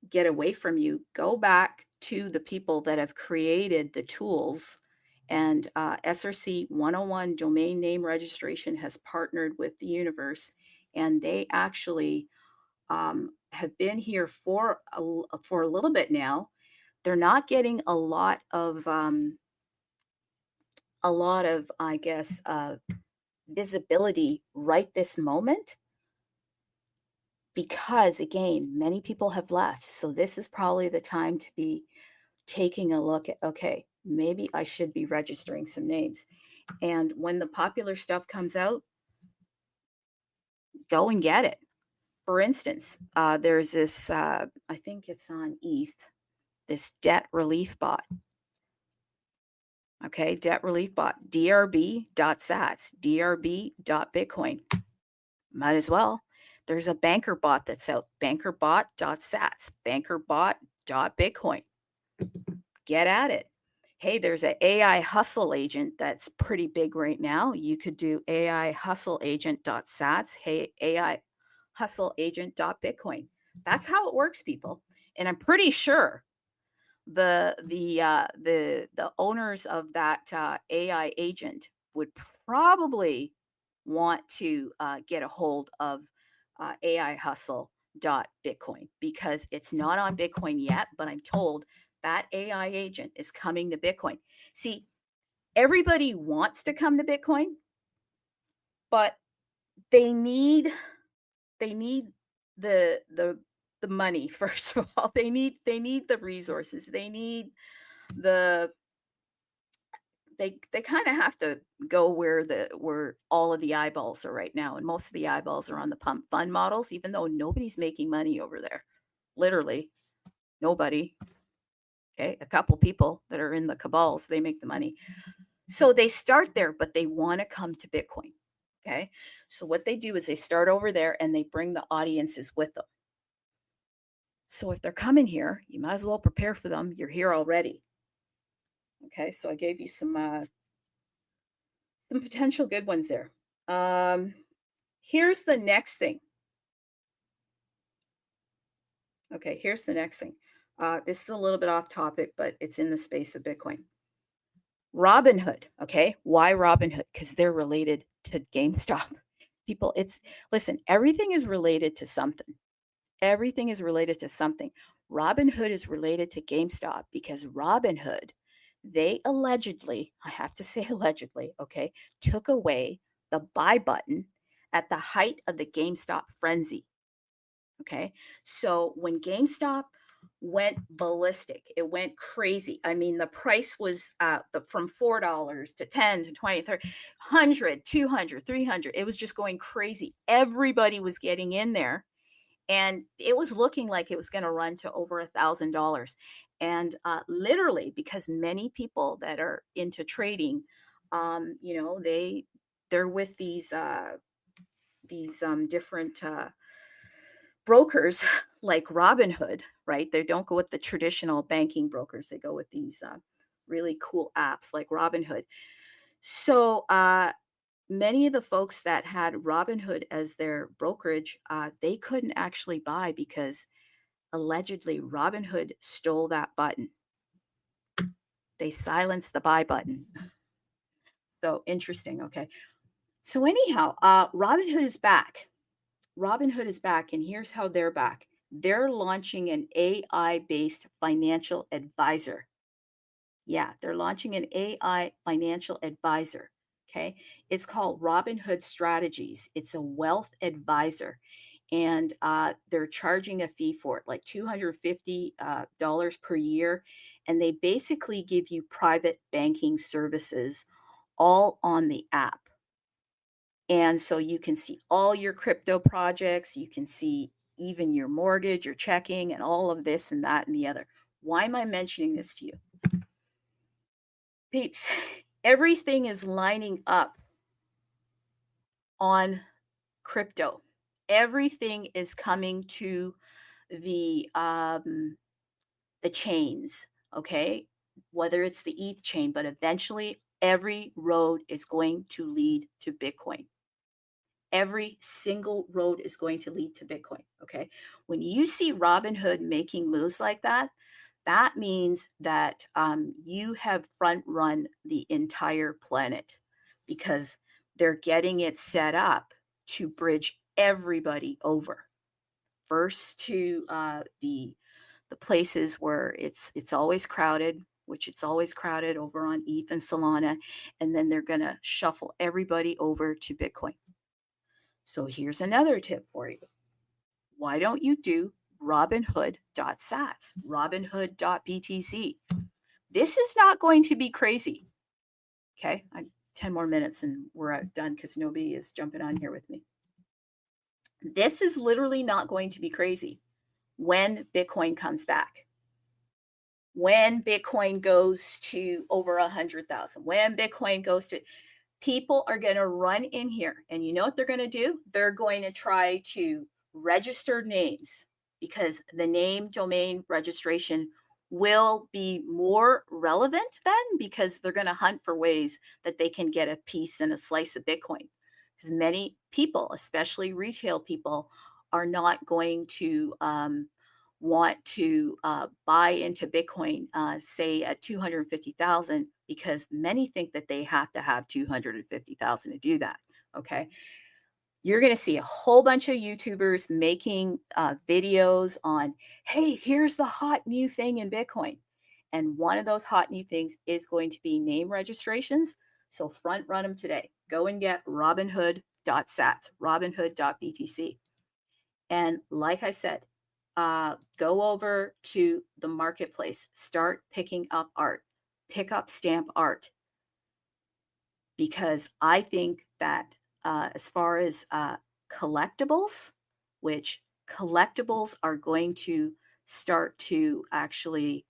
get away from you. Go back to the people that have created the tools. And SRC 101 domain name registration has partnered with the universe, and they actually have been here for a little bit now. They're not getting a lot of I guess, visibility right this moment, because again, many people have left. So this is probably the time to be taking a look at, okay, maybe I should be registering some names. And when the popular stuff comes out, go and get it. For instance, there's this, I think it's on ETH, this debt relief bot. Okay, debt relief bot, DRB.sats, DRB.bitcoin. Might as well. There's a banker bot that's out, bankerbot.sats, bankerbot.bitcoin. Get at it. Hey, there's an AI hustle agent that's pretty big right now. You could do AI hustle agent.sats, hey, AI hustle agent.bitcoin. That's how it works, people. And I'm pretty sure the owners of that AI agent would probably want to get a hold of AI hustle.bitcoin because it's not on Bitcoin yet, but I'm told that AI agent is coming to Bitcoin. See, everybody wants to come to Bitcoin, but they need the money first of all. They need the resources. They need the they kind of have to go where all of the eyeballs are right now, and most of the eyeballs are on the pump fund models, even though nobody's making money over there. Literally nobody. Okay, a couple people that are in the cabals, they make the money. So they start there, but they want to come to Bitcoin. Okay, so what they do is they start over there and they bring the audiences with them. So if they're coming here, you might as well prepare for them. You're here already. Okay, so I gave you some potential good ones there. Here's the next thing. Okay, here's the next thing. This is a little bit off topic, but it's in the space of Bitcoin. Robinhood. Okay, why Robinhood? Because they're related to GameStop. People, listen, everything is related to something. Everything is related to something. Robinhood is related to GameStop because Robinhood, they allegedly, I have to say allegedly, okay, took away the buy button at the height of the GameStop frenzy. Okay. So when GameStop went ballistic, it went crazy. I mean, the price was from $4 to 10 to 20, 30, 100, 200, 300. It was just going crazy. Everybody was getting in there and it was looking like it was going to run to over $1,000. And literally, because many people that are into trading, they're with these different brokers like Robinhood, right? They don't go with the traditional banking brokers. They go with these really cool apps like Robinhood. So many of the folks that had Robinhood as their brokerage, they couldn't actually buy because allegedly Robinhood stole that button. They silenced the buy button. So interesting. Okay. So anyhow, Robinhood is back. Robinhood is back, and here's how they're back. They're launching an AI-based financial advisor. Yeah, they're launching an AI financial advisor. Okay. It's called Robinhood Strategies. It's a wealth advisor. And they're charging a fee for it, like $250 per year. And they basically give you private banking services all on the app. And so you can see all your crypto projects. You can see even your mortgage, your checking, and all of this and that and the other. Why am I mentioning this to you? Peeps, everything is lining up on crypto. Everything is coming to the chains, okay? Whether it's the ETH chain, but eventually every road is going to lead to Bitcoin. Every single road is going to lead to Bitcoin, okay? When you see Robinhood making moves like that, that means that you have front run the entire planet because they're getting it set up to bridge everybody over. First to the places where it's always crowded, which it's always crowded over on ETH and Solana, and then they're going to shuffle everybody over to Bitcoin. So here's another tip for you. Why don't you do Robinhood.sats, Robinhood.btc? This is not going to be crazy. Okay, I'm 10 more minutes and we're done because nobody is jumping on here with me. This is literally not going to be crazy when Bitcoin comes back. When Bitcoin goes to over 100,000, when Bitcoin goes to, people are going to run in here. And you know what they're going to do? They're going to try to register names, because the name domain registration will be more relevant then, because they're going to hunt for ways that they can get a piece and a slice of Bitcoin. Because many people, especially retail people, are not going to want to buy into Bitcoin, say at 250,000, because many think that they have to have 250,000 to do that. Okay. You're going to see a whole bunch of YouTubers making videos on, hey, here's the hot new thing in Bitcoin. And one of those hot new things is going to be name registrations. So front run them today. Go and get Robinhood.sats, Robinhood.btc. And like I said, go over to the marketplace, start picking up art, pick up stamp art. Because I think that as far as collectibles, which collectibles are going to start to actually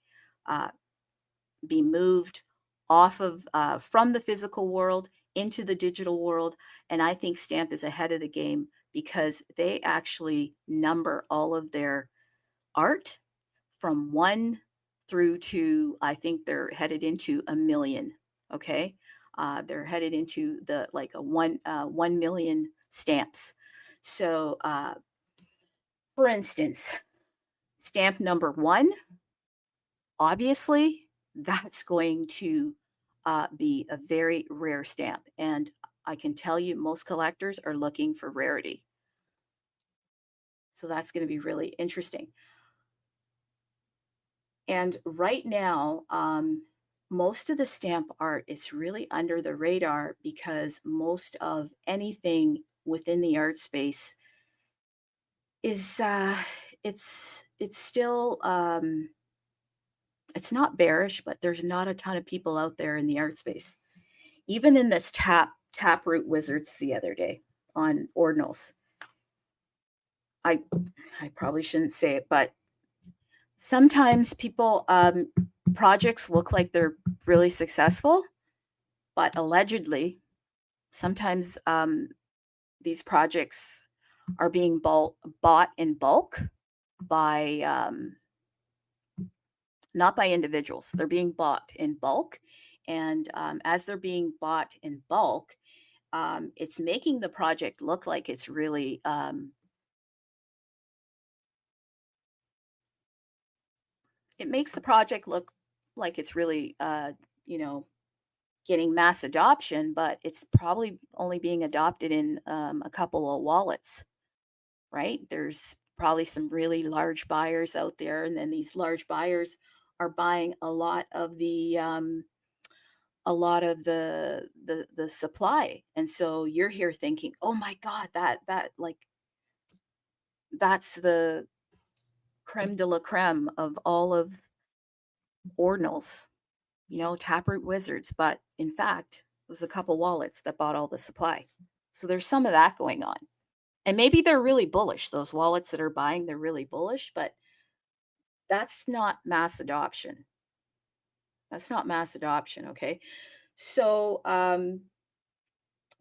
be moved off of from the physical world into the digital world. And I think Stamp is ahead of the game because they actually number all of their art from 1 through to, I think they're headed into 1 million. Okay. They're headed into the like a 1 million stamps. So for instance, stamp number 1, obviously that's going to be a very rare stamp. And I can tell you most collectors are looking for rarity. So that's going to be really interesting. And right now, most of the stamp art, it's really under the radar because most of anything within the art space is it's still it's not bearish, but there's not a ton of people out there in the art space. Even in this Taproot Wizards the other day on ordinals, I probably shouldn't say it, but sometimes people projects look like they're really successful, but allegedly sometimes these projects are being bought in bulk by not by individuals. They're being bought in bulk, and as they're being bought in bulk, it's making the project look like it's really it makes the project look like it's really you know, getting mass adoption, but it's probably only being adopted in a couple of wallets, right? There's probably some really large buyers out there, and then these large buyers are buying a lot of the supply. And so you're here thinking, oh my God, that like that's the creme de la creme of all of ordinals, you know, Taproot Wizards. But in fact, it was a couple wallets that bought all the supply. So there's some of that going on. And maybe they're really bullish. Those wallets that are buying, they're really bullish, but that's not mass adoption. That's not mass adoption, okay? So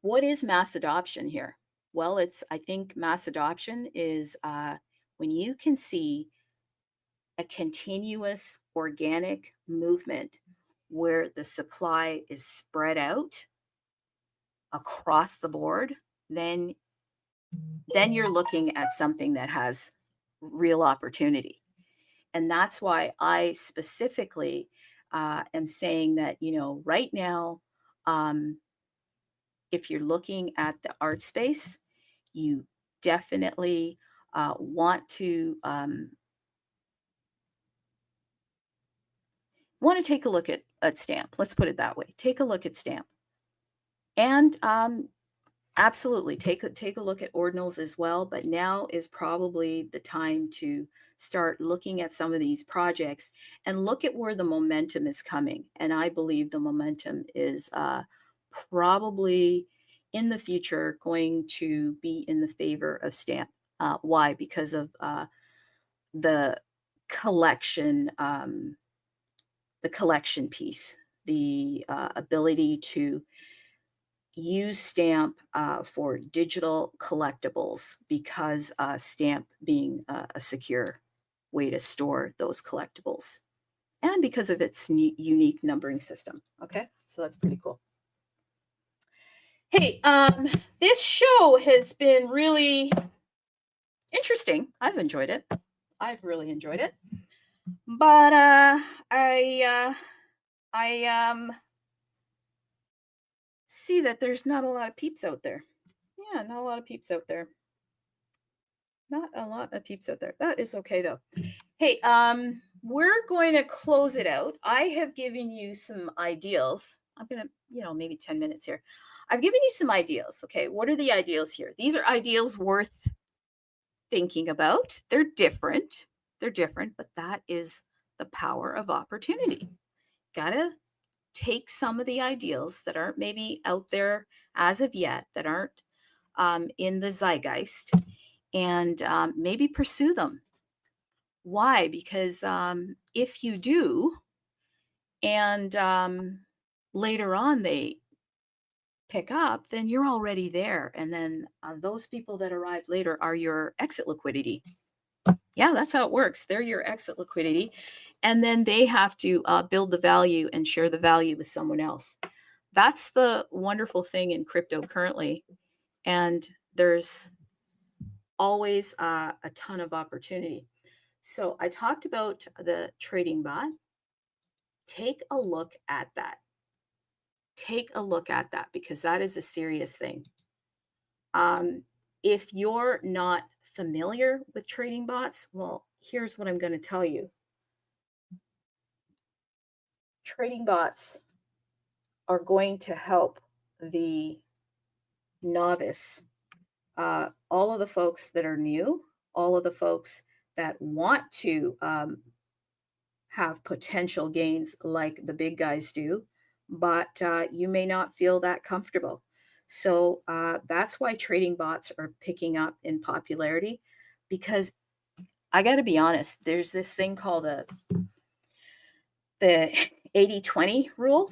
what is mass adoption here? Well, I think mass adoption is when you can see a continuous organic movement where the supply is spread out across the board, then you're looking at something that has real opportunity. And that's why I specifically am saying that, you know, right now, if you're looking at the art space, you definitely want to take a look at Stamp. Let's put it that way. Take a look at Stamp. And absolutely take a look at ordinals as well. But now is probably the time to start looking at some of these projects and look at where the momentum is coming. And I believe the momentum is probably in the future going to be in the favor of stamp. Why? Because of the collection, the collection piece, the ability to use stamp for digital collectibles, because stamp being a secure way to store those collectibles, and because of its unique numbering system. Okay, so that's pretty cool. Hey, this show has been really interesting. I've enjoyed it. I've really enjoyed it. But I see that there's not a lot of peeps out there. Yeah, not a lot of peeps out there. Not a lot of peeps out there. That is okay though. Hey, we're going to close it out. I have given you some ideals. I'm going to, maybe 10 minutes here. I've given you some ideals. Okay, what are the ideals here? These are ideals worth thinking about. They're different. But that is the power of opportunity. Gotta take some of the ideals that aren't maybe out there as of yet, that aren't in the zeitgeist, and maybe pursue them. Why? Because if you do, and later on they pick up, then you're already there. And then those people that arrive later are your exit liquidity. Yeah, that's how it works. They're your exit liquidity. And then they have to build the value and share the value with someone else. That's the wonderful thing in crypto currently. And there's always a ton of opportunity. So I talked about the trading bot. Take a look at that. Take a look at that, because that is a serious thing. If you're not familiar with trading bots, well, here's what I'm going to tell you. Trading bots are going to help the novice, all of the folks that are new, all of the folks that want to have potential gains like the big guys do, but you may not feel that comfortable. So that's why trading bots are picking up in popularity, because I got to be honest, there's this thing called the 80-20 rule,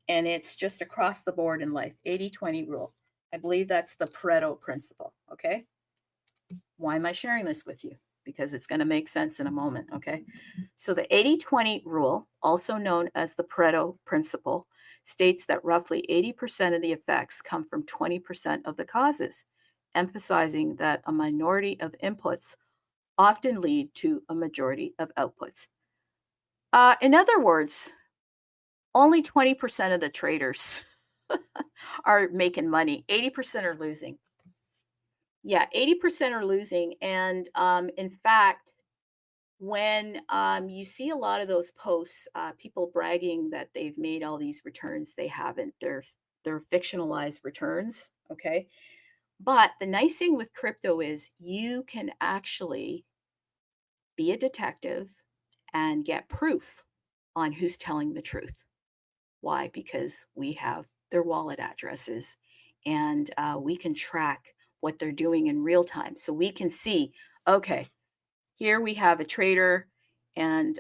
and it's just across the board in life. 80-20 rule. I believe that's the Pareto principle. Okay. Why am I sharing this with you? Because it's going to make sense in a moment. Okay. So the 80-20 rule, also known as the Pareto principle, states that roughly 80% of the effects come from 20% of the causes, emphasizing that a minority of inputs often lead to a majority of outputs. In other words, only 20% of the traders are making money. 80% are losing. Yeah, 80% are losing. And in fact, when you see a lot of those posts, people bragging that they've made all these returns, they haven't. They're fictionalized returns. Okay. But the nice thing with crypto is you can actually be a detective and get proof on who's telling the truth. Why? Because we have their wallet addresses, and we can track what they're doing in real time. So we can see, okay, here we have a trader, and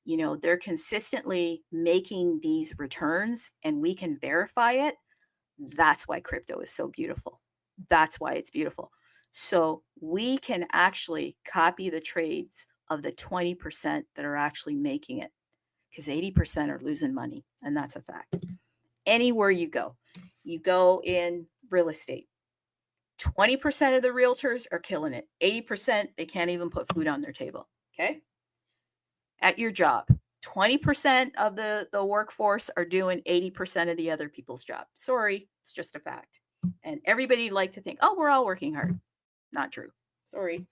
they're consistently making these returns, and we can verify it. That's why crypto is so beautiful. That's why it's beautiful. So we can actually copy the trades of the 20% that are actually making it, because 80% are losing money, and that's a fact. Anywhere you go in real estate, 20% of the realtors are killing it. 80%, they can't even put food on their table. Okay. At your job, 20% of the workforce are doing 80% of the other people's job. Sorry, it's just a fact. And everybody like to think, oh, we're all working hard. Not true. Sorry.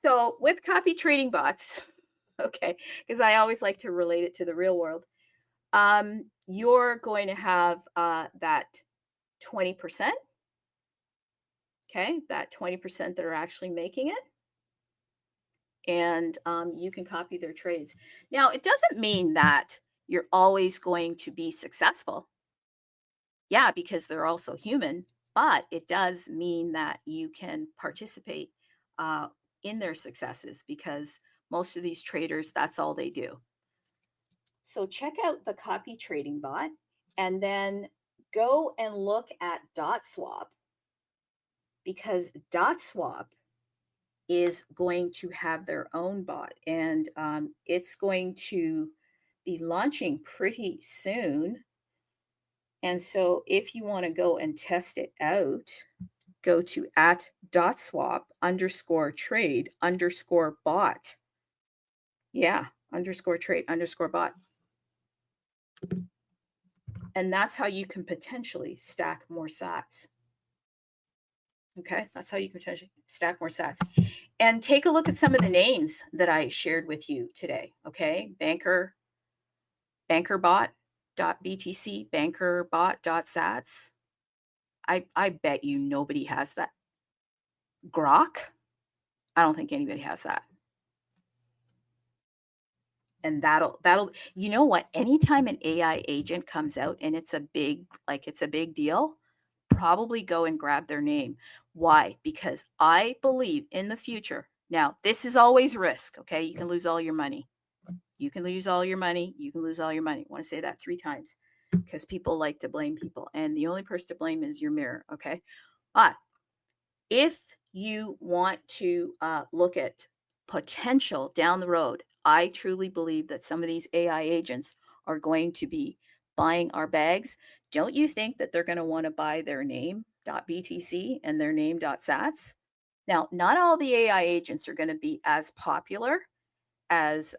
So with copy trading bots, okay, because I always like to relate it to the real world, you're going to have that 20%. Okay, that 20% that are actually making it. And you can copy their trades. Now, it doesn't mean that you're always going to be successful. Yeah, because they're also human, but it does mean that you can participate uh, in their successes because most of these traders, that's all they do. So check out the copy trading bot and then go and look at DotSwap, because DotSwap is going to have their own bot, and it's going to be launching pretty soon. And so if you want to go and test it out, go to @DotSwap_trade_bot. Yeah, _trade_bot. And that's how you can potentially stack more sats. Okay, that's how you can potentially stack more sats. And take a look at some of the names that I shared with you today. Okay, bankerbot.btc, bankerbot.sats. I bet you nobody has that. Grok, I don't think anybody has that. And that'll you know what? Anytime an AI agent comes out and it's a big deal, probably go and grab their name. Why? Because I believe in the future. Now, this is always risk, okay? You can lose all your money. You can lose all your money. You can lose all your money. I want to say that 3 times because people like to blame people. And the only person to blame is your mirror, okay? But if you want to look at potential down the road, I truly believe that some of these AI agents are going to be buying our bags. Don't you think that they're going to want to buy their name .btc and their name .sats? Now, not all the AI agents are going to be as popular as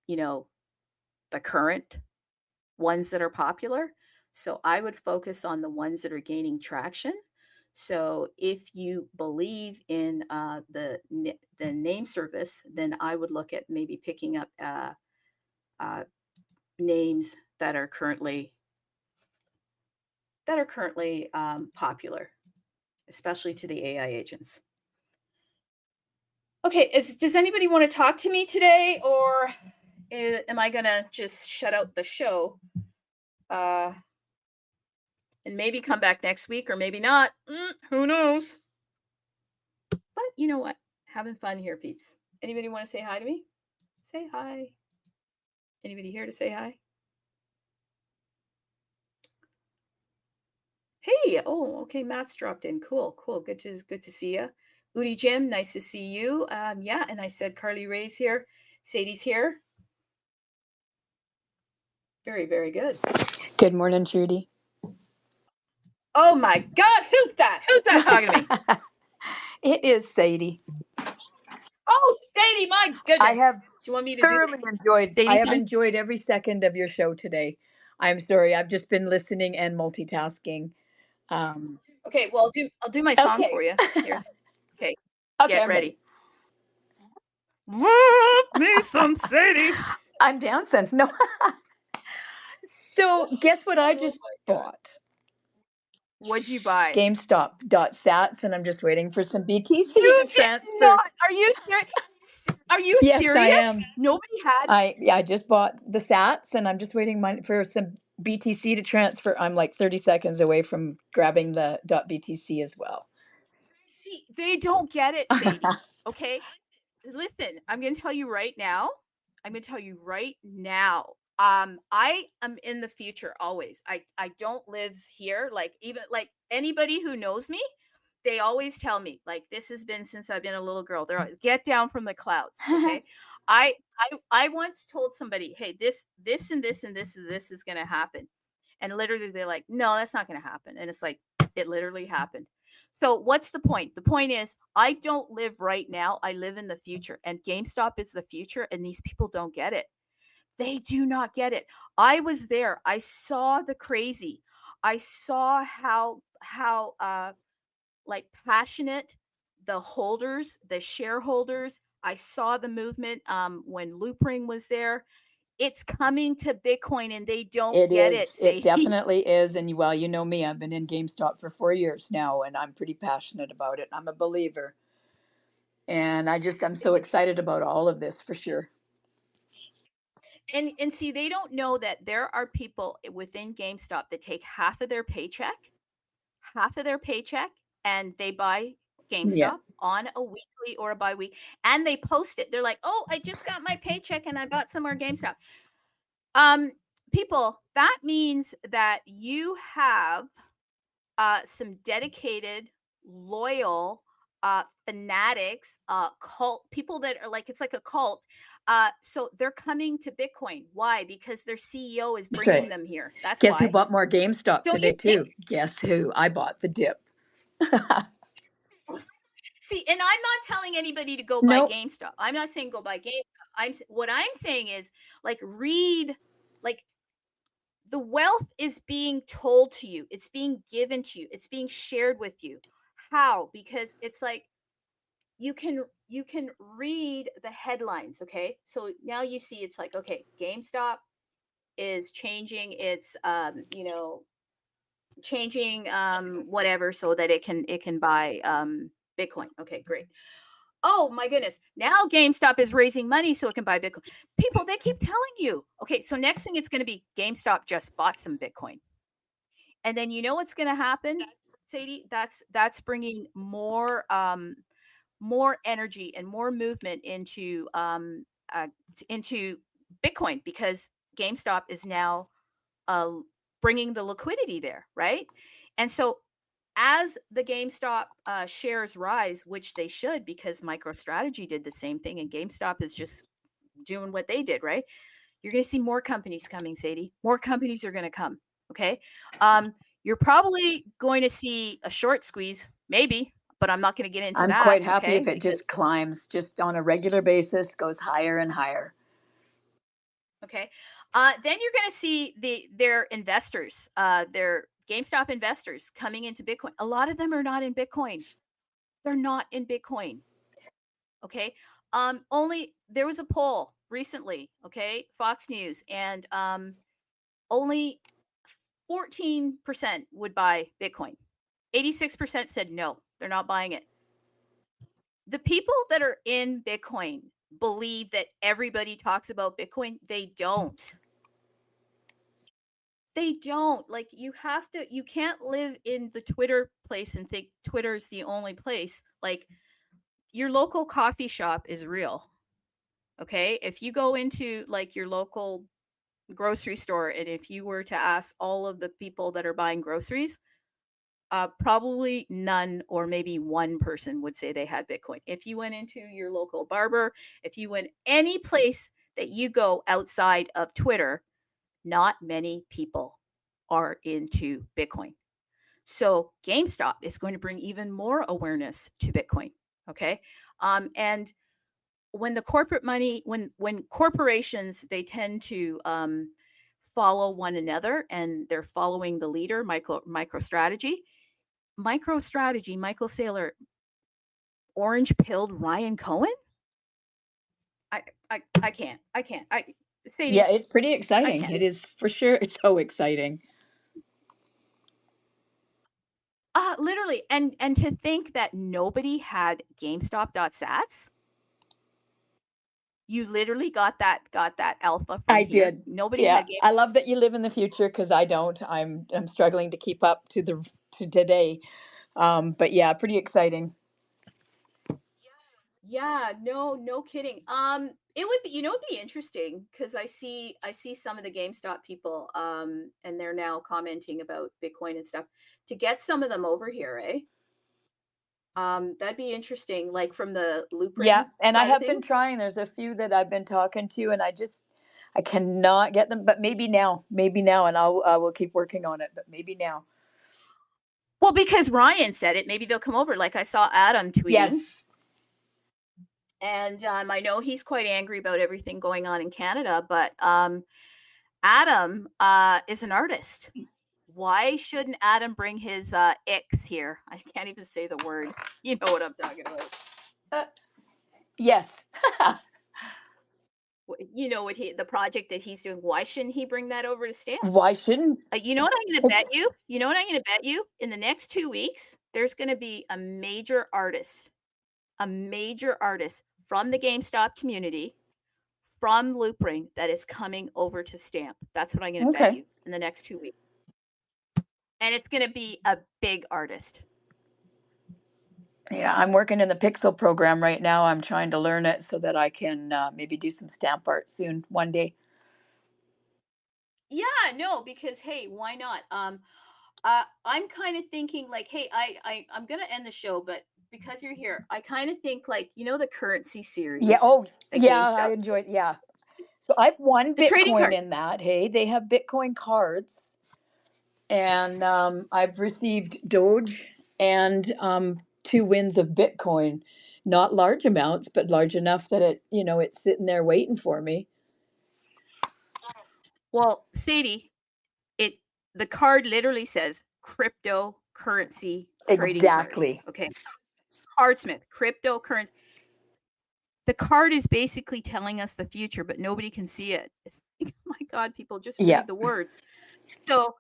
you know, the current ones that are popular. So I would focus on the ones that are gaining traction. So if you believe in the name service, then I would look at maybe picking up names that are currently popular, especially to the AI agents. Okay, does anybody want to talk to me today, or am I going to just shut out the show? And maybe come back next week, or maybe not. Who knows? But you know what? Having fun here, peeps. Anybody want to say hi to me? Say hi. Anybody here to say hi? Hey, oh, okay. Matt's dropped in. Cool. Good to see you. Udi Jim, nice to see you. Yeah, and I said Carly Ray's here. Sadie's here. Very, very good. Good morning, Trudy. Oh my God, who's that? Who's that talking to me? It is Sadie. Oh, Sadie, my goodness. I have do you want me to thoroughly enjoyed. I have time? enjoyed every second of your show today. I'm sorry, I've just been listening and multitasking. Okay, well, I'll do my song for you. Here's okay. Get I'm ready. Love me some Sadie. I'm dancing. No. So guess what I just bought? What'd you buy? GameStop.sats, and I'm just waiting for some BTC You to did transfer. not. Are you serious? Are you Yes, serious? I am. Nobody had. I just bought the Sats, and I'm just waiting for some BTC to transfer. I'm like 30 seconds away from grabbing the .btc as well. See, they don't get it, Sadie. Okay, listen. I'm going to tell you right now. I am in the future always. I don't live here. Like, even like anybody who knows me, they always tell me, like, this has been since I've been a little girl. They're always, get down from the clouds. Okay. I once told somebody, hey, this and this and this and this is going to happen. And literally they're like, no, that's not going to happen. And it's like, it literally happened. So what's the point? The point is, I don't live right now. I live in the future, and GameStop is the future. And these people don't get it. They do not get it. I was there. I saw the crazy. I saw how like passionate the holders, the shareholders. I saw the movement when Loopring was there. It's coming to Bitcoin, and they don't get it. It definitely is. And well, you know me, I've been in GameStop for 4 years now, and I'm pretty passionate about it. I'm a believer. And I'm so excited about all of this for sure. And see, they don't know that there are people within GameStop that take half of their paycheck, and they buy Yeah. GameStop on a weekly or a bi-week, and they post it. They're like, "Oh, I just got my paycheck and I bought some more GameStop." People, that means that you have some dedicated, loyal, fanatics, cult people that are like, it's like a cult. So they're coming to Bitcoin. Why? Because their CEO is That's bringing right. them here. That's Guess who why. bought more GameStop Don't you today think? too? Guess who? I bought the dip. See, and I'm not telling anybody to go buy Nope. GameStop. I'm not saying go buy GameStop. What I'm saying is, like, read, like, the wealth is being told to you. It's being given to you. It's being shared with you. How? Because it's like, you can read the headlines. Okay, so now you see, it's like, okay, GameStop is changing its changing whatever, so that it can buy Bitcoin. Okay, great. Oh my goodness, now GameStop is raising money so it can buy Bitcoin. People, they keep telling you. Okay, so next thing, it's going to be GameStop just bought some Bitcoin. And then you know what's going to happen, Sadie? That's bringing more more energy and more movement into Bitcoin, because GameStop is now bringing the liquidity there, right? And so as the GameStop shares rise, which they should, because MicroStrategy did the same thing, and GameStop is just doing what they did, right? You're going to see more companies coming, Sadie. More companies are going to come. Okay. You're probably going to see a short squeeze, maybe, but I'm not going to get into I'm that. quite happy Okay. if it Because, just climbs just on a regular basis, goes higher and higher. okay. Then you're going to see their investors, their GameStop investors coming into Bitcoin. A lot of them are not in Bitcoin. They're not in Bitcoin. Okay. Only there was a poll recently. Okay. Fox News, and only 14% would buy Bitcoin. 86% said no, they're not buying it. The people that are in Bitcoin believe that everybody talks about Bitcoin. They don't. They don't. Like, you can't live in the Twitter place and think Twitter is the only place. Like, your local coffee shop is real. Okay. If you go into like your local grocery store, and if you were to ask all of the people that are buying groceries, probably none, or maybe one person would say they had Bitcoin. If you went into your local barber, if you went any place that you go outside of Twitter, not many people are into Bitcoin. So GameStop is going to bring even more awareness to Bitcoin. Okay. And when the corporate money, when corporations, they tend to follow one another, and they're following the leader, MicroStrategy. Michael Saylor, orange pilled Ryan Cohen. I can't. Yeah, Sadie, it's pretty I exciting. can't. It is for sure. It's so exciting. Literally, and to think that nobody had GameStop.sats. You literally got that alpha from I here. did. Nobody Yeah, had game. I love that you live in the future because I don't. I'm struggling to keep up to today. But yeah, pretty exciting. Yeah, no kidding. It would be, it'd be interesting, because I see some of the GameStop people, and they're now commenting about Bitcoin and stuff, to get some of them over here, eh? That'd be interesting, like from the Yeah, Loopring and I side of have been things. trying. There's a few that I've been talking to, and I cannot get them. But maybe now, and I will keep working on it. But maybe now. Well, because Ryan said it, maybe they'll come over. Like, I saw Adam tweeting, Yes. and I know he's quite angry about everything going on in Canada, but Adam is an artist. Why shouldn't Adam bring his icks here? I can't even say the word. You know what I'm talking about. Yes. You know what the project that he's doing. Why shouldn't he bring that over to Stamp? Why shouldn't? You know what I'm going to bet you? You know what I'm going to bet you? In the next 2 weeks, there's going to be a major artist from the GameStop community from Loopring that is coming over to Stamp. That's what I'm going to bet you in the next 2 weeks. And it's going to be a big artist. Yeah, I'm working in the Pixel program right now. I'm trying to learn it so that I can maybe do some stamp art soon, one day. Yeah, no, because hey, why not? I'm kind of thinking like, hey, I'm gonna end the show, but because you're here, I kind of think like, you know, the currency series. Yeah. Oh, that yeah. GameStop, I enjoyed. Yeah. So I've won the trading Bitcoin card. in that. Hey, they have Bitcoin cards, and I've received Doge and 2 wins of Bitcoin. Not large amounts, but large enough that it's sitting there waiting for me. Well, Sadie, the card literally says cryptocurrency trading Exactly. cards. Okay, Cardsmith, cryptocurrency. The card is basically telling us the future, but nobody can see it. It's like, oh my God, people just Yeah. read the words. So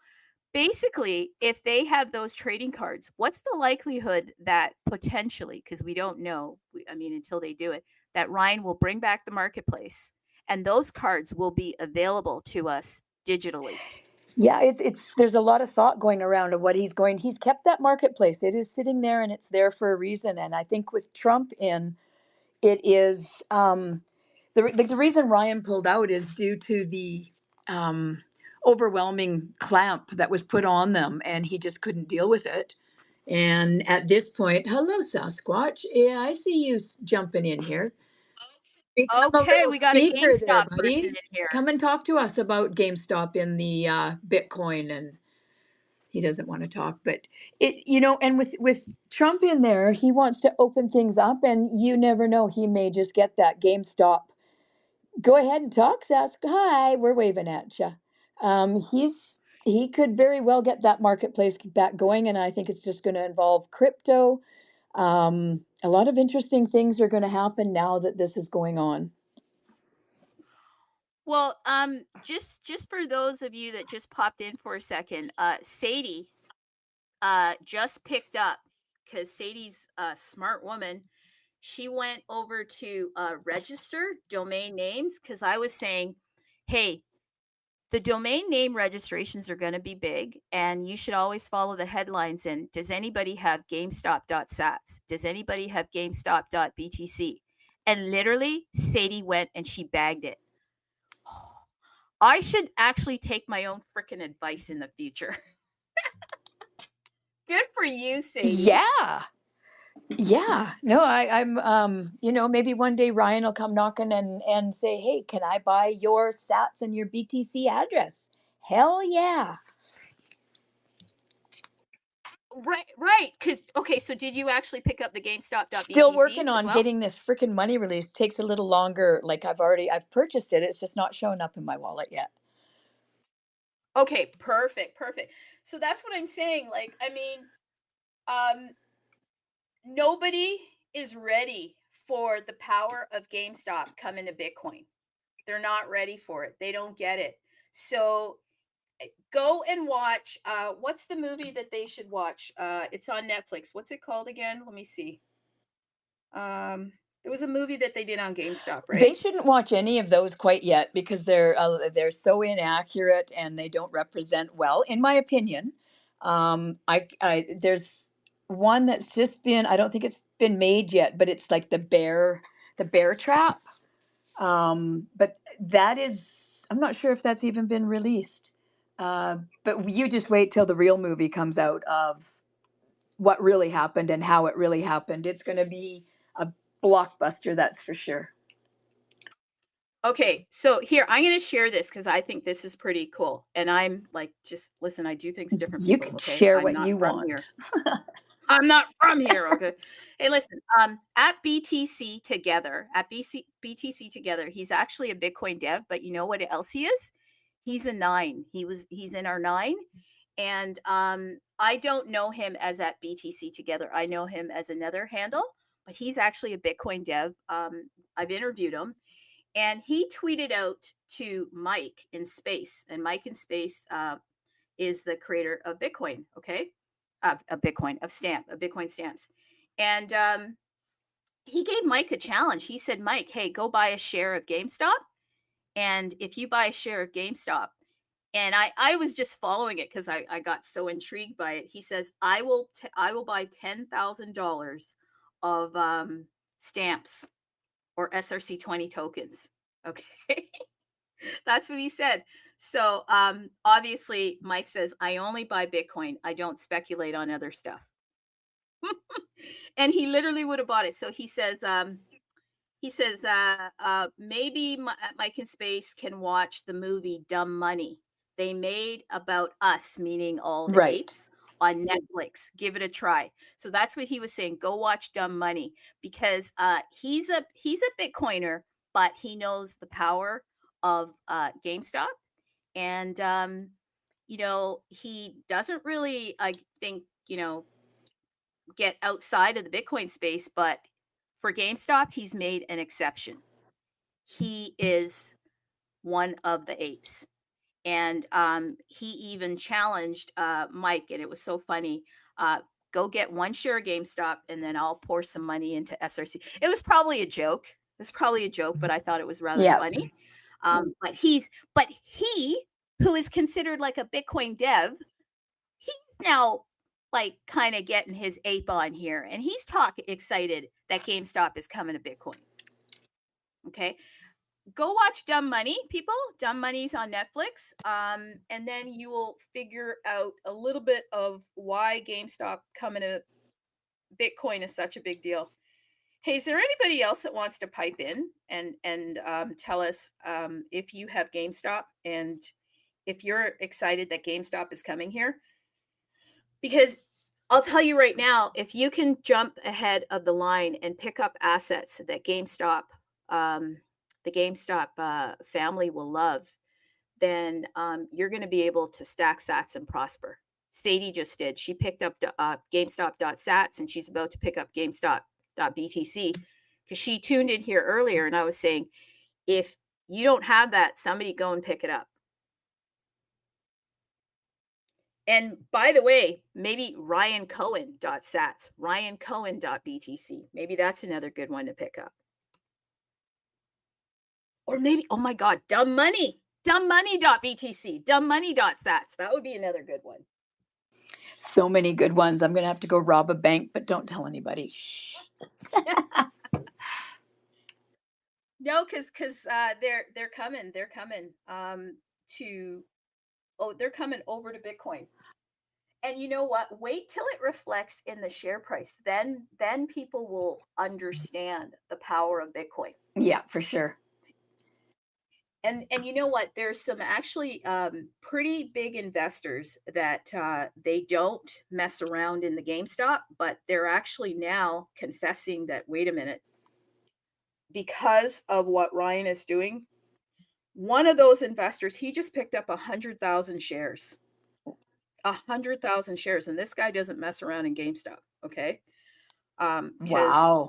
basically, if they have those trading cards, what's the likelihood that potentially, because we don't know, until they do it, that Ryan will bring back the marketplace and those cards will be available to us digitally? Yeah, it's there's a lot of thought going around of what he's kept that marketplace. It is sitting there and it's there for a reason. And I think with Trump in, it is the reason Ryan pulled out is due to the um, overwhelming clamp that was put on them, and he just couldn't deal with it. And at this point, hello Sasquatch, yeah, I see you jumping in here. Become a Okay, little we got a speaker there, GameStop person buddy. in here. Come and talk to us about GameStop in the Bitcoin. And he doesn't want to talk, but and with Trump in there, he wants to open things up, and you never know, he may just get that GameStop. Go ahead and talk, Sask. Hi, we're waving at you. He could very well get that marketplace back going, and I think it's just going to involve crypto. A lot of interesting things are going to happen now that this is going on. Well, just for those of you that just popped in for a second, Sadie just picked up, because Sadie's a smart woman. She went over to register domain names, because I was saying, hey, the domain name registrations are going to be big, and you should always follow the headlines. And does anybody have GameStop.sats? Does anybody have GameStop.btc? And literally, Sadie went and she bagged it. I should actually take my own freaking advice in the future. Good for you, Sadie. Yeah. Yeah. No, I'm maybe one day Ryan will come knocking and say, "Hey, can I buy your SATs and your BTC address?" Hell yeah. Right. Okay, so did you actually pick up the Still GameStop.btc working as on well? getting this freaking money released. Takes a little longer. Like I've purchased it. It's just not showing up in my wallet yet. Okay, perfect. So that's what I'm saying. Like, nobody is ready for the power of GameStop coming to Bitcoin. They're not ready for it. They don't get it. So go and watch. What's the movie that they should watch? It's on Netflix. What's it called again? Let me see. There was a movie that they did on GameStop, right? They shouldn't watch any of those quite yet because they're so inaccurate and they don't represent well, in my opinion. I there's one that's just been, I don't think it's been made yet, but it's like the bear trap. But that is, I'm not sure if that's even been released. But you just wait till the real movie comes out of what really happened and how it really happened. It's going to be a blockbuster, that's for sure. Okay, so here, I'm going to share this because I think this is pretty cool. And I'm like, just listen, I do things different, You people, can okay? share I'm what not you from want. here. I'm not from here, okay? Hey, listen, at BTC Together, BTC Together, he's actually a Bitcoin dev, but you know what else he is? He's a 9. He's in our 9. And I don't know him as at BTC Together. I know him as another handle, but he's actually a Bitcoin dev. I've interviewed him. And he tweeted out to Mike in Space, and Mike in Space is the creator of Bitcoin, okay? Of Bitcoin stamps. And he gave Mike a challenge. He said, Mike, hey, go buy a share of GameStop And if you buy a share of GameStop, and I was just following it because I got so intrigued by it. He says, I will buy $10,000 of stamps or SRC20 tokens. Okay. That's what he said. So obviously Mike says, I only buy Bitcoin. I don't speculate on other stuff. And he literally would have bought it. So he says, maybe Mike in Space can watch the movie Dumb Money. They made about us, meaning all the Right. apes, on Netflix. Give it a try. So that's what he was saying. Go watch Dumb Money, because he's a Bitcoiner, but he knows the power of GameStop, and he doesn't really, I think, get outside of the Bitcoin space, but for GameStop, he's made an exception. He is one of the apes. And he even challenged Mike, and it was so funny. Go get one share of GameStop, and then I'll pour some money into SRC. It was probably a joke. But I thought it was rather funny. But he, who is considered like a Bitcoin dev, he's now like kind of getting his ape on here, and he's excited that GameStop is coming to Bitcoin. Okay. Go watch Dumb Money, people. Dumb Money's on Netflix. And then you will figure out a little bit of why GameStop coming to Bitcoin is such a big deal. Hey, is there anybody else that wants to pipe in and tell us if you have GameStop and if you're excited that GameStop is coming here? Because I'll tell you right now, if you can jump ahead of the line and pick up assets that GameStop, the GameStop family will love, then you're going to be able to stack sats and prosper. Sadie just did. She picked up GameStop.sats, and she's about to pick up GameStop.BTC, because she tuned in here earlier, and I was saying, if you don't have that, somebody go and pick it up. And by the way, maybe RyanCohen.sats, RyanCohen.BTC. Maybe that's another good one to pick up. Or maybe, oh my God, Dumb Money, DumbMoney.BTC, DumbMoney.sats. That would be another good one. So many good ones. I'm going to have to go rob a bank, but don't tell anybody. No, because they're coming. They're coming over to Bitcoin. And you know what? Wait till it reflects in the share price. Then people will understand the power of Bitcoin. Yeah, for sure. And you know what? There's some actually pretty big investors that they don't mess around in the GameStop, but they're actually now confessing that, wait a minute, because of what Ryan is doing, one of those investors, he just picked up 100,000 shares. 100,000 shares, and this guy doesn't mess around in GameStop. Okay. Wow.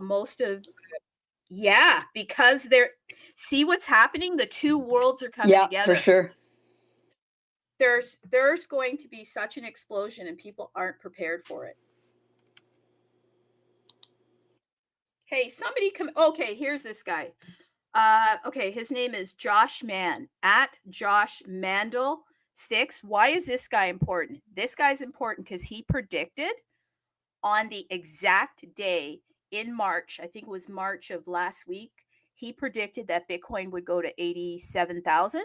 Because they're, see what's happening? The two worlds are coming together. For sure. There's going to be such an explosion, and people aren't prepared for it. Hey, somebody come. Okay, here's this guy. Okay, his name is Josh Mann, at Josh Mandel 6. Why is this guy important? This guy's important because he predicted on the exact day in March, I think it was March of last week, he predicted that Bitcoin would go to 87,000.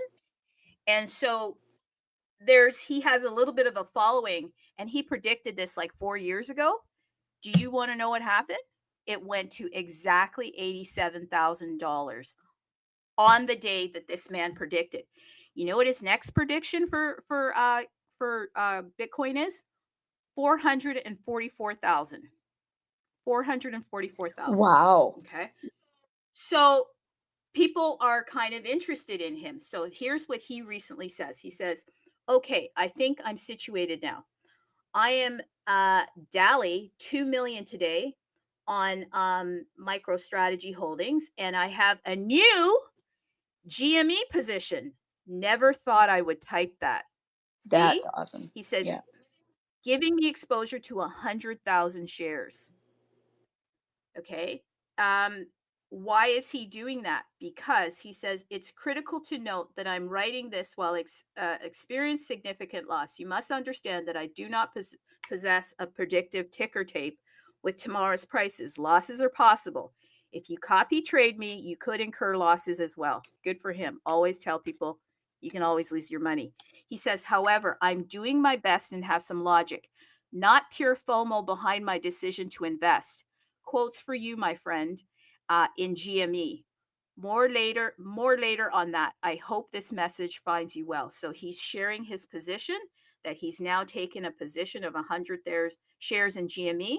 And so he has a little bit of a following, and he predicted this like 4 years ago. Do you want to know what happened? It went to exactly $87,000 on the day that this man predicted. You know what his next prediction for Bitcoin is? 444,000. 444,000. Wow. Okay. So people are kind of interested in him. So here's what he recently says. He says, okay, I think I'm situated now. I am Dally 2 million today on MicroStrategy Holdings, and I have a new GME position. Never thought I would type that. That's awesome. He says, giving me exposure to 100,000 shares. Okay. Why is he doing that? Because he says it's critical to note that I'm writing this while experience significant loss. You must understand that I do not possess a predictive ticker tape with tomorrow's prices. Losses are possible. If you copy trade me, you could incur losses as well. Good for him. Always tell people you can always lose your money. He says, however, I'm doing my best and have some logic, not pure FOMO behind my decision to invest. Quotes for you, my friend. In GME. More later on that. I hope this message finds you well. So he's sharing his position that he's now taken a position of 100 shares in GME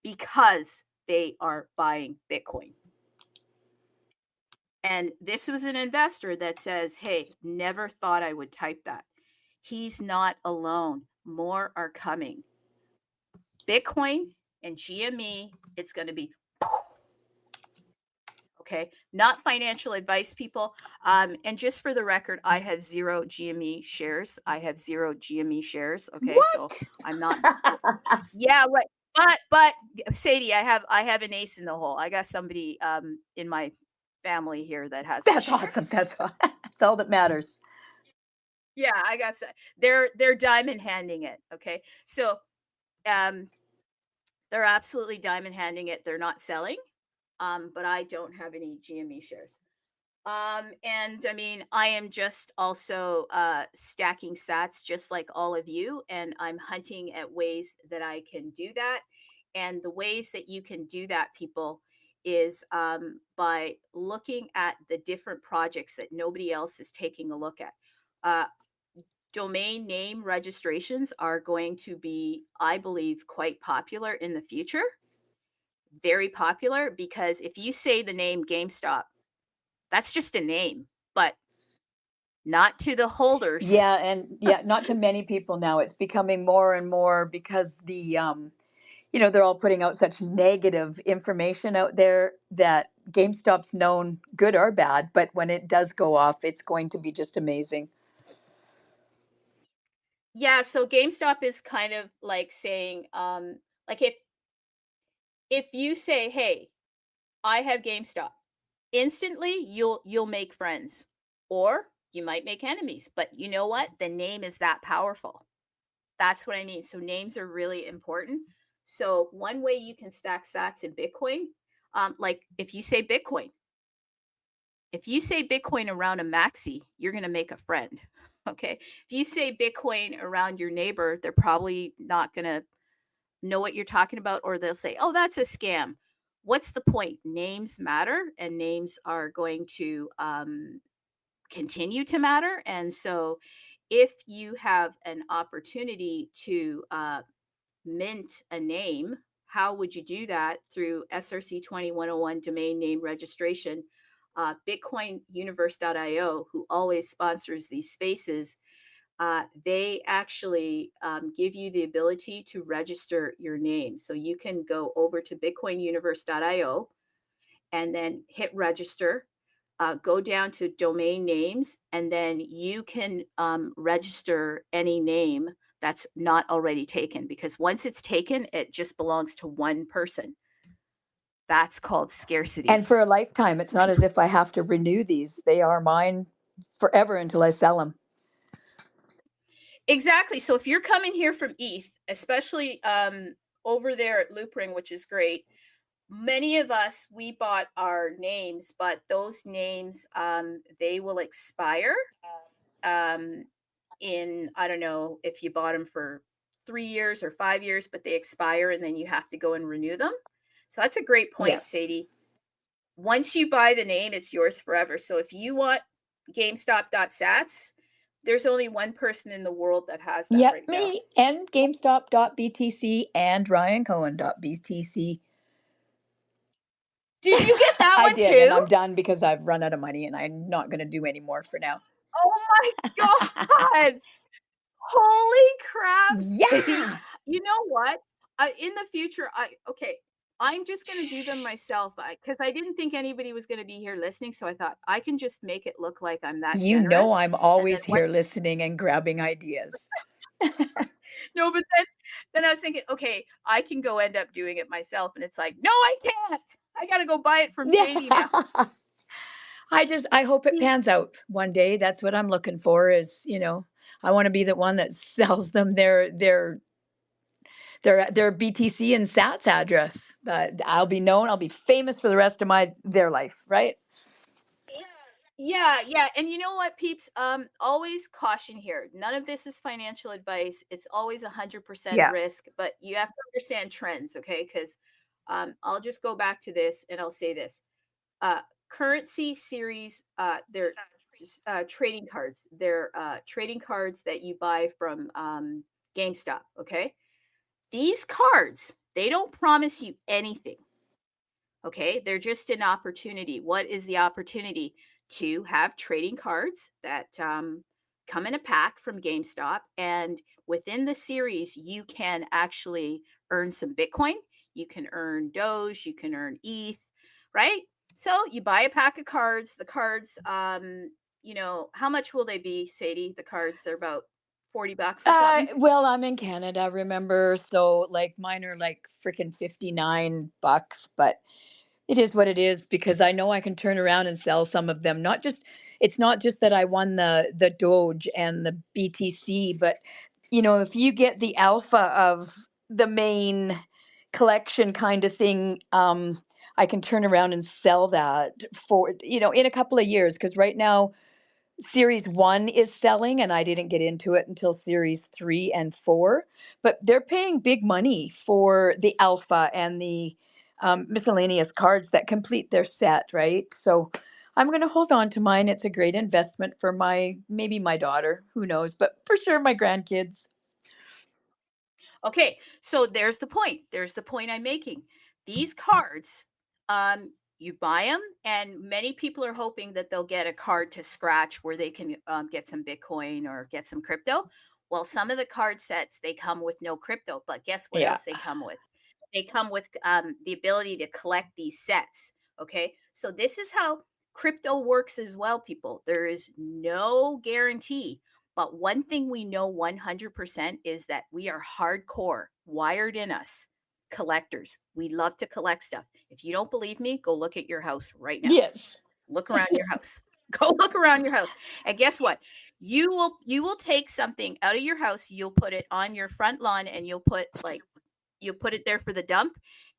because they are buying Bitcoin. And this was an investor that says, hey, never thought I would type that. He's not alone. More are coming. Bitcoin and GME, it's going to be okay, not financial advice, people. And just for the record, I have 0 GME shares. Okay, What? so I'm not. Yeah, right. But Sadie, I have an ace in the hole. I got somebody in my family here that has. That's awesome. That's all that matters. Yeah, I got. They're diamond handing it. Okay, so they're absolutely diamond handing it. They're not selling. But I don't have any GME shares. And I mean, I am just also stacking sats just like all of you, and I'm hunting at ways that I can do that. And the ways that you can do that, people, is by looking at the different projects that nobody else is taking a look at. Domain name registrations are going to be, I believe, quite popular in the future. Very popular, because if you say the name GameStop, that's just a name, but not to the holders. Yeah, and not to many people now. It's becoming more and more because they're all putting out such negative information out there that GameStop's known good or bad, but when it does go off, it's going to be just amazing. Yeah, so GameStop is kind of like saying, like if you say, "Hey, I have GameStop," instantly you'll make friends, or you might make enemies. But you know what? The name is that powerful. That's what I mean. So names are really important. So one way you can stack sats in Bitcoin, like if you say Bitcoin around a maxi, you're going to make a friend. Okay. If you say Bitcoin around your neighbor, they're probably not going to know what you're talking about, or they'll say, oh, that's a scam. What's the point? Names matter, and names are going to continue to matter. And so if you have an opportunity to mint a name, how would you do that? Through SRC 2101 domain name registration. Bitcoinuniverse.io, who always sponsors these spaces, they actually give you the ability to register your name. So you can go over to bitcoinuniverse.io and then hit register. Go down to domain names, and then you can register any name that's not already taken, because once it's taken, it just belongs to one person. That's called scarcity. And for a lifetime. It's not as if I have to renew these. They are mine forever until I sell them. Exactly. So if you're coming here from ETH, especially over there at Loopring, which is great, many of us, we bought our names, but those names, they will expire in, I don't know if you bought them for 3 years or 5 years, but they expire and then you have to go and renew them. So that's a great point, Yeah. Sadie. Once you buy the name, it's yours forever. So if you want GameStop.sats, there's only one person in the world that has that Yep, right now. me and GameStop.btc and RyanCohen.btc. Did you get that I one did, too? and I'm done because I've run out of money and I'm not going to do any more for now. Oh my God. Holy crap, Sadie. Yeah. You know what? In the future, I'm just going to do them myself, because I didn't think anybody was going to be here listening. So I thought I can just make it look like I'm that You generous. know I'm always here listening and grabbing ideas. No, but then I was thinking, okay, I can go end up doing it myself. And it's like, no, I can't. I got to go buy it from Sadie now. I hope it pans out one day. That's what I'm looking for is, I want to be the one that sells them their BTC and SATS address. I'll be known. I'll be famous for the rest of their life, right? Yeah. And you know what, peeps? Always caution here. None of this is financial advice. It's always 100% Yeah. risk, but you have to understand trends, okay? Because I'll just go back to this and I'll say this. Currency series, they're trading cards. They're trading cards that you buy from GameStop, okay? These cards, they don't promise you anything. Okay, they're just an opportunity. What is the opportunity? To have trading cards that come in a pack from GameStop, and within the series, you can actually earn some Bitcoin. You can earn Doge. You can earn ETH, right? So you buy a pack of cards. The cards, how much will they be, Sadie? The cards, they're about $40 or something. Well, I'm in Canada, remember? So like mine are like freaking $59, but it is what it is because I know I can turn around and sell some of them. It's not just that I won the Doge and the BTC, but if you get the alpha of the main collection kind of thing, I can turn around and sell that for, in a couple of years. Because right now, Series 1 is selling, and I didn't get into it until Series 3 and 4. But they're paying big money for the alpha and the miscellaneous cards that complete their set, right? So I'm going to hold on to mine. It's a great investment for maybe my daughter, who knows, but for sure my grandkids. Okay, so there's the point. There's the point I'm making. These cards, you buy them, and many people are hoping that they'll get a card to scratch where they can get some Bitcoin or get some crypto. Well, some of the card sets, they come with no crypto, but guess what Yeah. else they come with? They come with the ability to collect these sets. Okay, so this is how crypto works as well, people. There is no guarantee, but one thing we know 100% is that we are hardcore, wired in us, collectors. We love to collect stuff. If you don't believe me, go look at your house right now. Yes. Look around your house. Go look around your house. And guess what? You will take something out of your house, you'll put it on your front lawn, and you'll put it there for the dump.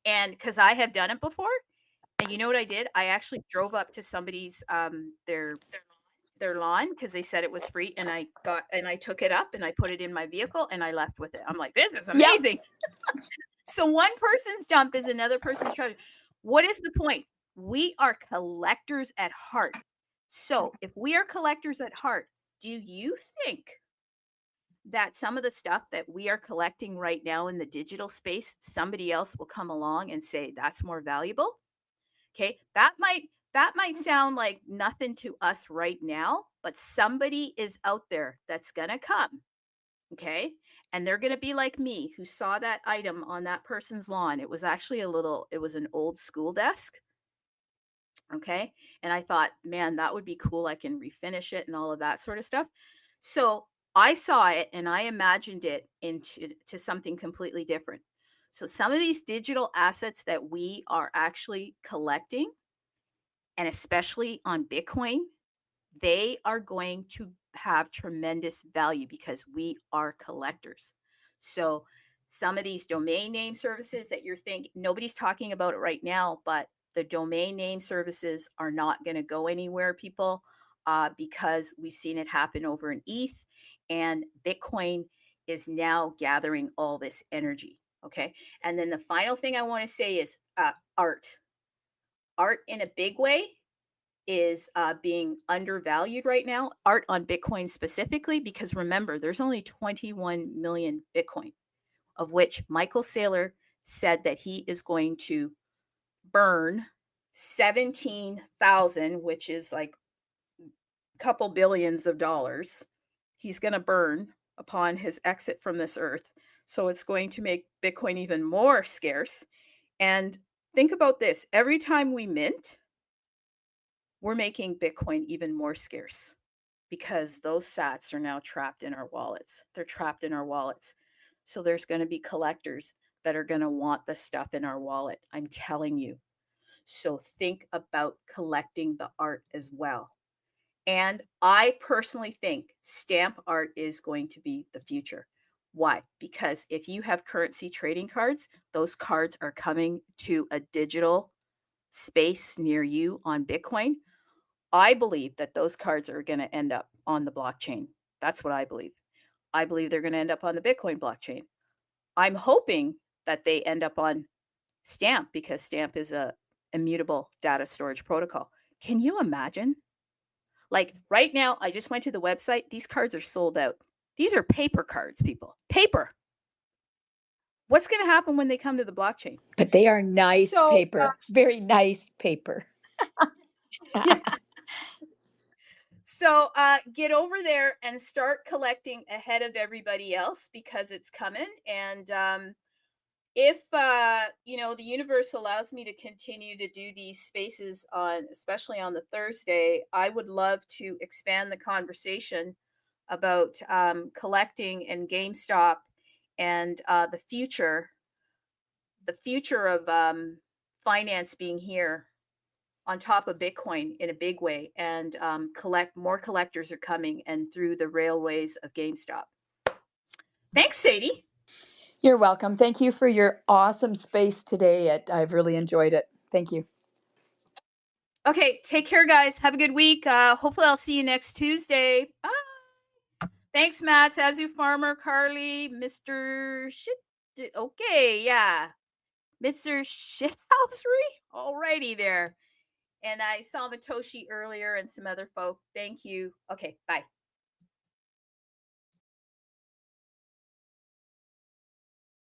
And because I have done it before, and you know what I did? I actually drove up to somebody's their lawn because they said it was free, and I took it up and I put it in my vehicle and I left with it. I'm like, this is amazing. Yep. So one person's dump is another person's treasure. What is the point? We are collectors at heart. So if we are collectors at heart, do you think that some of the stuff that we are collecting right now in the digital space, somebody else will come along and say that's more valuable? Okay, that might sound like nothing to us right now, but somebody is out there that's going to come. Okay, and they're going to be like me, who saw that item on that person's lawn. It was actually it was an old school desk. Okay, and I thought, man, that would be cool. I can refinish it and all of that sort of stuff. So I saw it and I imagined it into something completely different. So some of these digital assets that we are actually collecting, and especially on Bitcoin, they are going to have tremendous value because we are collectors. So some of these domain name services that you're thinking, nobody's talking about it right now, but the domain name services are not going to go anywhere, people, because we've seen it happen over in ETH, and Bitcoin is now gathering all this energy. Okay. And then the final thing I want to say is art. Art in a big way is being undervalued right now, art on Bitcoin specifically, because remember, there's only 21 million Bitcoin, of which Michael Saylor said that he is going to burn 17,000, which is like a couple billions of dollars. He's going to burn upon his exit from this earth. So it's going to make Bitcoin even more scarce. And think about this, every time we mint, we're making Bitcoin even more scarce because those sats are now trapped in our wallets. They're trapped in our wallets. So there's going to be collectors that are going to want the stuff in our wallet. I'm telling you. So think about collecting the art as well. And I personally think stamp art is going to be the future. Why? Because if you have currency trading cards, those cards are coming to a digital space near you on Bitcoin. I believe that those cards are going to end up on the blockchain. That's what I believe. I believe they're going to end up on the Bitcoin blockchain. I'm hoping that they end up on Stamp because Stamp is a immutable data storage protocol. Can you imagine? Like right now, I just went to the website. These cards are sold out. These are paper cards, people. Paper. What's going to happen when they come to the blockchain? But they are nice So, paper, very nice paper. yeah. So get over there and start collecting ahead of everybody else because it's coming. And if the universe allows me to continue to do these spaces on, especially on the Thursday, I would love to expand the conversation about collecting and GameStop and the future of finance being here on top of Bitcoin in a big way, and more collectors are coming, and through the railways of GameStop. Thanks, Sadie. You're welcome. Thank you for your awesome space today. I've really enjoyed it. Thank you. Okay, take care, guys. Have a good week. Hopefully, I'll see you next Tuesday. Bye. Thanks, Matt, Azu Farmer, Carly, Mr. Shit. Okay, yeah. Mr. Shithousery? Alrighty there. And I saw Matoshi earlier and some other folk. Thank you. Okay, bye.